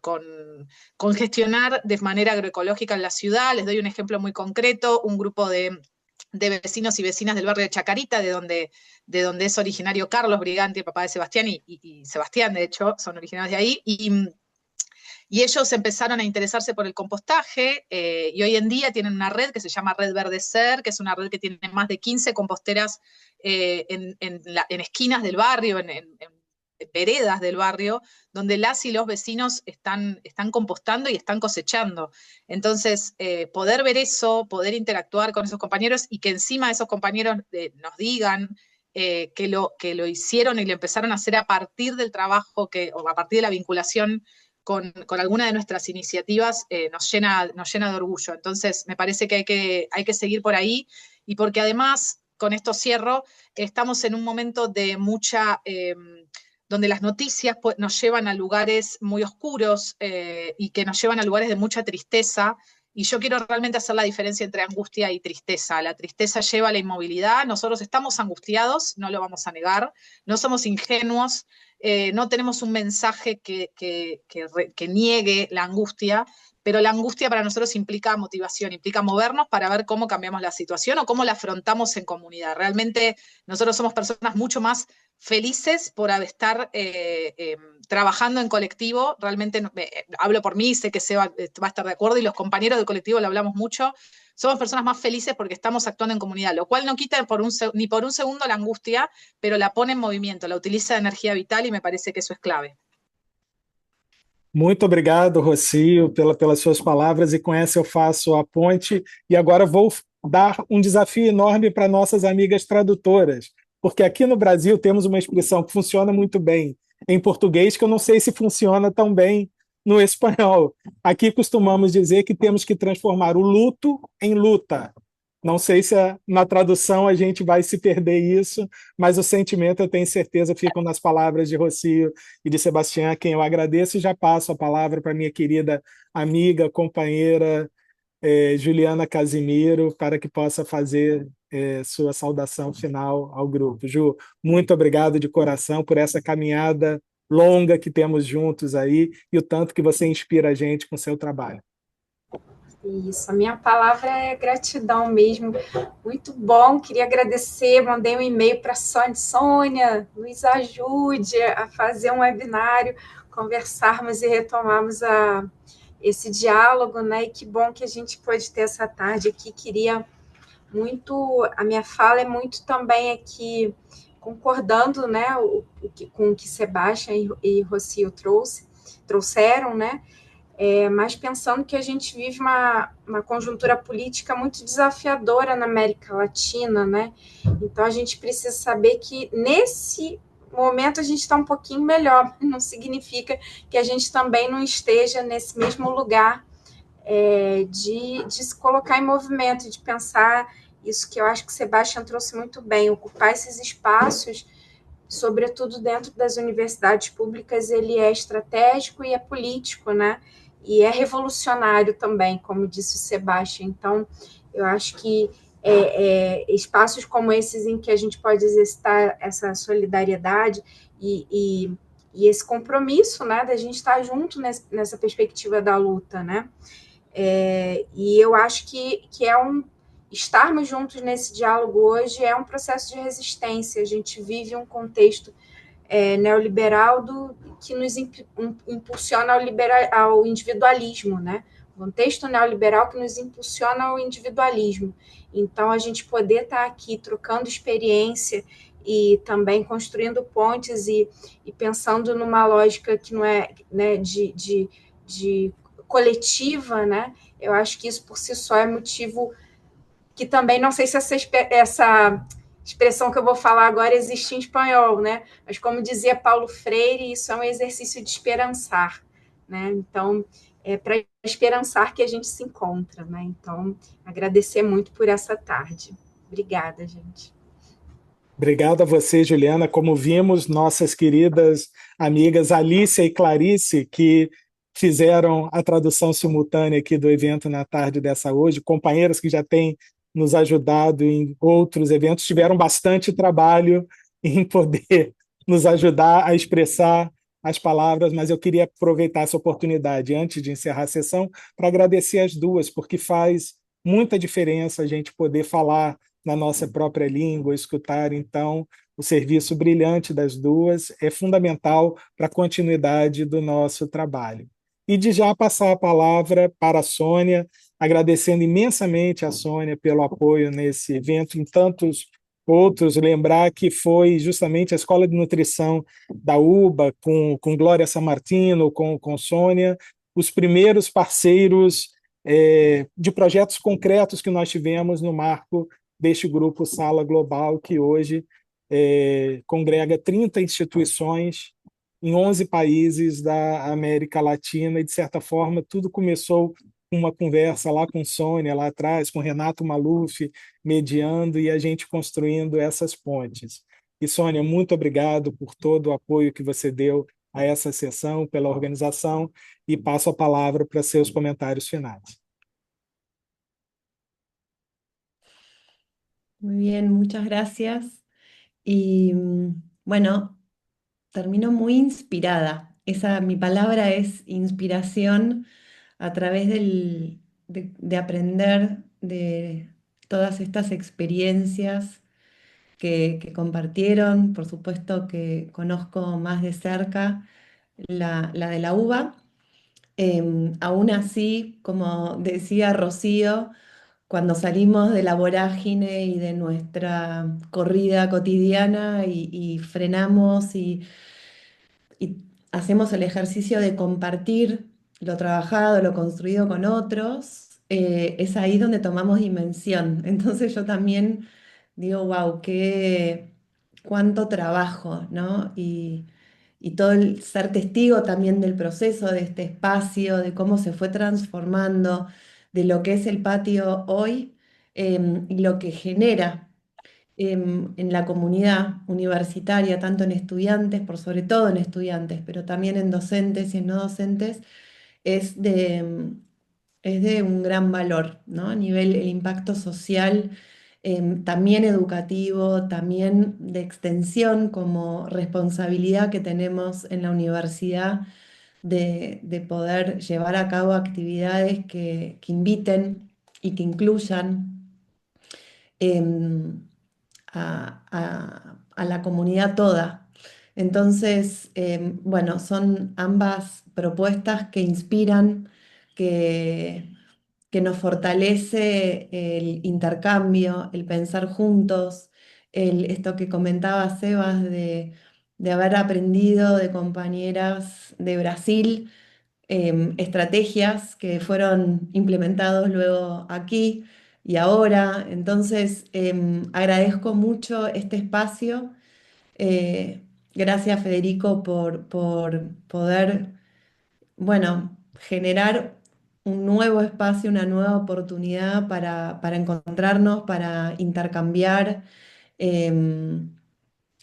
gestionar de manera agroecológica en la ciudad. Les doy un ejemplo muy concreto: un grupo de vecinos y vecinas del barrio de Chacarita, de donde es originario Carlos Briganti, el papá de Sebastián, y Sebastián, de hecho, son originarios de ahí, y ellos empezaron a interesarse por el compostaje, y hoy en día tienen una red que se llama Red Verdecer, que es una red que tiene más de 15 composteras en esquinas del barrio, en veredas del barrio, donde las y los vecinos están compostando y están cosechando. Entonces, poder ver eso, poder interactuar con esos compañeros y que encima esos compañeros nos digan que lo hicieron y lo empezaron a hacer a partir del trabajo, o a partir de la vinculación con alguna de nuestras iniciativas, nos llena de orgullo. Entonces, me parece que hay que seguir por ahí, y porque además, con esto cierro, estamos en un momento de mucha... donde las noticias nos llevan a lugares muy oscuros y que nos llevan a lugares de mucha tristeza, y yo quiero realmente hacer la diferencia entre angustia y tristeza. La tristeza lleva a la inmovilidad. Nosotros estamos angustiados, no lo vamos a negar, no somos ingenuos, no tenemos un mensaje que niegue la angustia, pero la angustia para nosotros implica motivación, implica movernos para ver cómo cambiamos la situación o cómo la afrontamos en comunidad. Realmente nosotros somos personas mucho más felices por estar trabajando en colectivo. Realmente hablo por mí, sé que Seba va a estar de acuerdo, y los compañeros del colectivo lo hablamos mucho. Somos personas más felices porque estamos actuando en comunidad, lo cual no quita ni por un segundo la angustia, pero la pone en movimiento, la utiliza de energía vital, y me parece que eso es clave. Muito obrigado, Rocio, pelas suas palavras, e com essa eu faço a ponte, e agora vou dar um desafio enorme para nossas amigas tradutoras, porque aqui no Brasil temos uma expressão que funciona muito bem em português, que eu não sei se funciona tão bem no espanhol. Aqui costumamos dizer que temos que transformar o luto em luta. Não sei se na tradução a gente vai se perder isso, mas o sentimento, eu tenho certeza, fica nas palavras de Rocio e de Sebastián, a quem eu agradeço, e já passo a palavra para minha querida amiga, companheira Juliana Casimiro, para que possa fazer sua saudação final ao grupo. Ju, muito obrigado de coração por essa caminhada longa que temos juntos aí, e o tanto que você inspira a gente com seu trabalho. Isso, a minha palavra é gratidão mesmo, muito bom, queria agradecer, mandei um e-mail para a Sônia, nos ajude a fazer um webinário, conversarmos e retomarmos esse diálogo, né? E que bom que a gente pôde ter essa tarde aqui. Queria muito, a minha fala é muito também aqui concordando, né, com o que Sebastião e Rocio trouxeram, né, mas pensando que a gente vive uma conjuntura política muito desafiadora na América Latina, né, então a gente precisa saber que nesse momento a gente está um pouquinho melhor, não significa que a gente também não esteja nesse mesmo lugar de se colocar em movimento, de pensar isso que eu acho que o Sebastião trouxe muito bem, ocupar esses espaços, sobretudo dentro das universidades públicas, ele é estratégico e é político, né? E é revolucionário também, como disse o Sebastião. Então, eu acho que espaços como esses em que a gente pode exercitar essa solidariedade e esse compromisso, né, da gente estar junto nessa perspectiva da luta, né? E eu acho que estarmos juntos nesse diálogo hoje é um processo de resistência. A gente vive um contexto neoliberal que nos impulsiona ao individualismo, né? Um contexto neoliberal que nos impulsiona ao individualismo. Então, a gente poder estar aqui trocando experiência e também construindo pontes e pensando numa lógica que não é, né, de coletiva, né? Eu acho que isso por si só é motivo que também, não sei se essa expressão que eu vou falar agora existe em espanhol, né? Mas como dizia Paulo Freire, isso é um exercício de esperançar, né? Então, é para esperançar que a gente se encontra, né? Então, agradecer muito por essa tarde. Obrigada, gente. Obrigado a você, Juliana. Como vimos, nossas queridas amigas Alicia e Clarice, que fizeram a tradução simultânea aqui do evento na tarde dessa hoje, companheiras que já têm nos ajudado em outros eventos, tiveram bastante trabalho em poder nos ajudar a expressar as palavras, mas eu queria aproveitar essa oportunidade, antes de encerrar a sessão, para agradecer as duas, porque faz muita diferença a gente poder falar na nossa própria língua, escutar. Então, o serviço brilhante das duas é fundamental para a continuidade do nosso trabalho. E de já passar a palavra para a Sônia, agradecendo imensamente a Sônia pelo apoio nesse evento, em tantos outros, lembrar que foi justamente a Escola de Nutrição da UBA, com Glória Sammartino, com Sônia, os primeiros parceiros de projetos concretos que nós tivemos no marco deste grupo Sala Global, que hoje congrega 30 instituições em 11 países da América Latina, e, de certa forma, tudo começou com uma conversa lá com Sônia, lá atrás, com Renato Maluf, mediando, e a gente construindo essas pontes. E, Sônia, muito obrigado por todo o apoio que você deu a essa sessão, pela organização, e passo a palavra para seus comentários finais. Muy bien, muchas gracias. Y bueno, termino muy inspirada. Mi palabra es inspiración a través de aprender de todas estas experiencias que compartieron. Por supuesto que conozco más de cerca la de la uva. Aún así, como decía Rocío, cuando salimos de la vorágine y de nuestra corrida cotidiana y frenamos y hacemos el ejercicio de compartir lo trabajado, lo construido con otros, es ahí donde tomamos dimensión. Entonces yo también digo, wow, cuánto trabajo, ¿no? Y todo el ser testigo también del proceso, de este espacio, de cómo se fue transformando, de lo que es el patio hoy, y lo que genera en la comunidad universitaria, tanto en estudiantes, por sobre todo en estudiantes, pero también en docentes y en no docentes, es es de un gran valor, ¿no? A nivel el impacto social, también educativo, también de extensión como responsabilidad que tenemos en la universidad de poder llevar a cabo actividades que inviten y que incluyan em, a la comunidad toda. Entonces, bueno, son ambas propuestas que inspiran, que nos fortalece el intercambio, el pensar juntos, esto que comentaba Sebas de haber aprendido de compañeras de Brasil, estrategias que fueron implementados luego aquí y ahora. Entonces, agradezco mucho este espacio. Gracias, Federico, por poder, bueno, generar un nuevo espacio, una nueva oportunidad para encontrarnos, para intercambiar,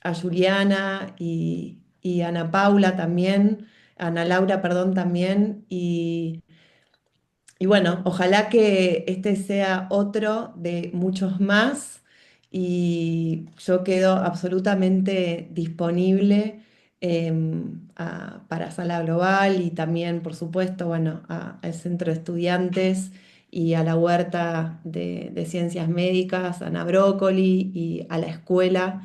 a Juliana y Ana Paula también, Ana Laura, perdón, también, y bueno, ojalá que este sea otro de muchos más y yo quedo absolutamente disponible, para Sala Global y también, por supuesto, bueno, al Centro de Estudiantes y a la Huerta de Ciencias Médicas, a Ana Brócoli y a la escuela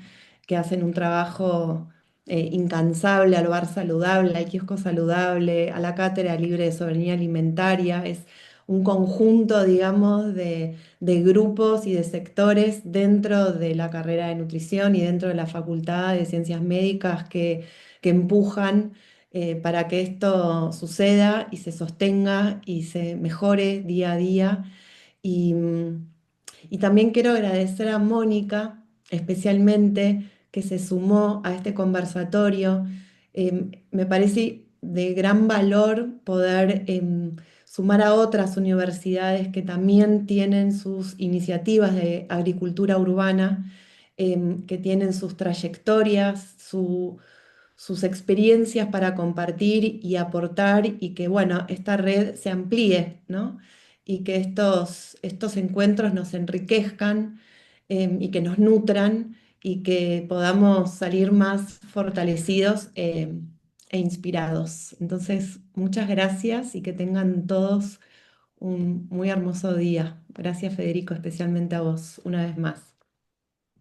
que hacen un trabajo incansable, al Bar Saludable, al Kiosco Saludable, a la Cátedra Libre de Soberanía Alimentaria. Es un conjunto, digamos, de grupos y de sectores dentro de la carrera de nutrición y dentro de la Facultad de Ciencias Médicas que empujan para que esto suceda y se sostenga y se mejore día a día. Y, y también quiero agradecer a Mónica, especialmente, que se sumó a este conversatorio. Me parece de gran valor poder sumar a otras universidades que también tienen sus iniciativas de agricultura urbana, que tienen sus trayectorias, sus experiencias para compartir y aportar y que, bueno, esta red se amplíe, ¿no? Y que estos encuentros nos enriquezcan, y que nos nutran y que podamos salir más fortalecidos, e inspirados. Entonces, muchas gracias y que tengan todos un muy hermoso día. Gracias, Federico, especialmente a vos, una vez más.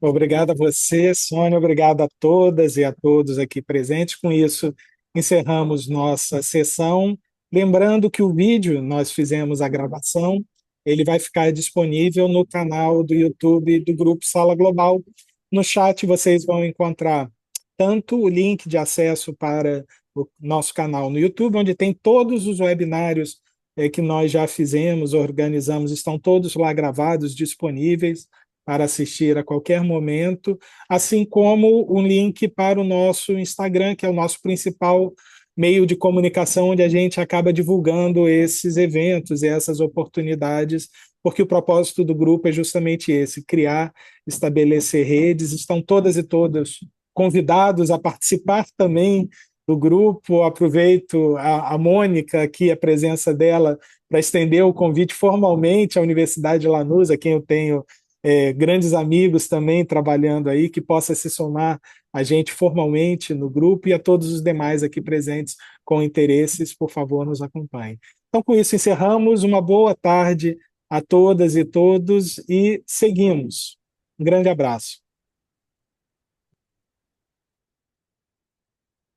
Obrigado a você, Sônia, obrigado a todas e a todos aqui presentes. Com isso, encerramos nossa sessão. Lembrando que o vídeo, nós fizemos a gravação, ele vai ficar disponível no canal do YouTube do Grupo Sala Global. No chat vocês vão encontrar tanto o link de acesso para o nosso canal no YouTube, onde tem todos os webinários que nós já fizemos, organizamos, estão todos lá gravados, disponíveis para assistir a qualquer momento, assim como um link para o nosso Instagram, que é o nosso principal meio de comunicação, onde a gente acaba divulgando esses eventos e essas oportunidades, porque o propósito do grupo é justamente esse, criar, estabelecer redes. Estão todas e todos convidados a participar também do grupo. Aproveito a Mônica aqui, a presença dela, para estender o convite formalmente à Universidade de Lanús, a quem eu tenho grandes amigos também trabalhando aí, que possa se somar a gente formalmente no grupo, e a todos os demais aqui presentes com interesses, por favor, nos acompanhem. Então, com isso, encerramos. Uma boa tarde a todas e todos e seguimos. Um grande abraço.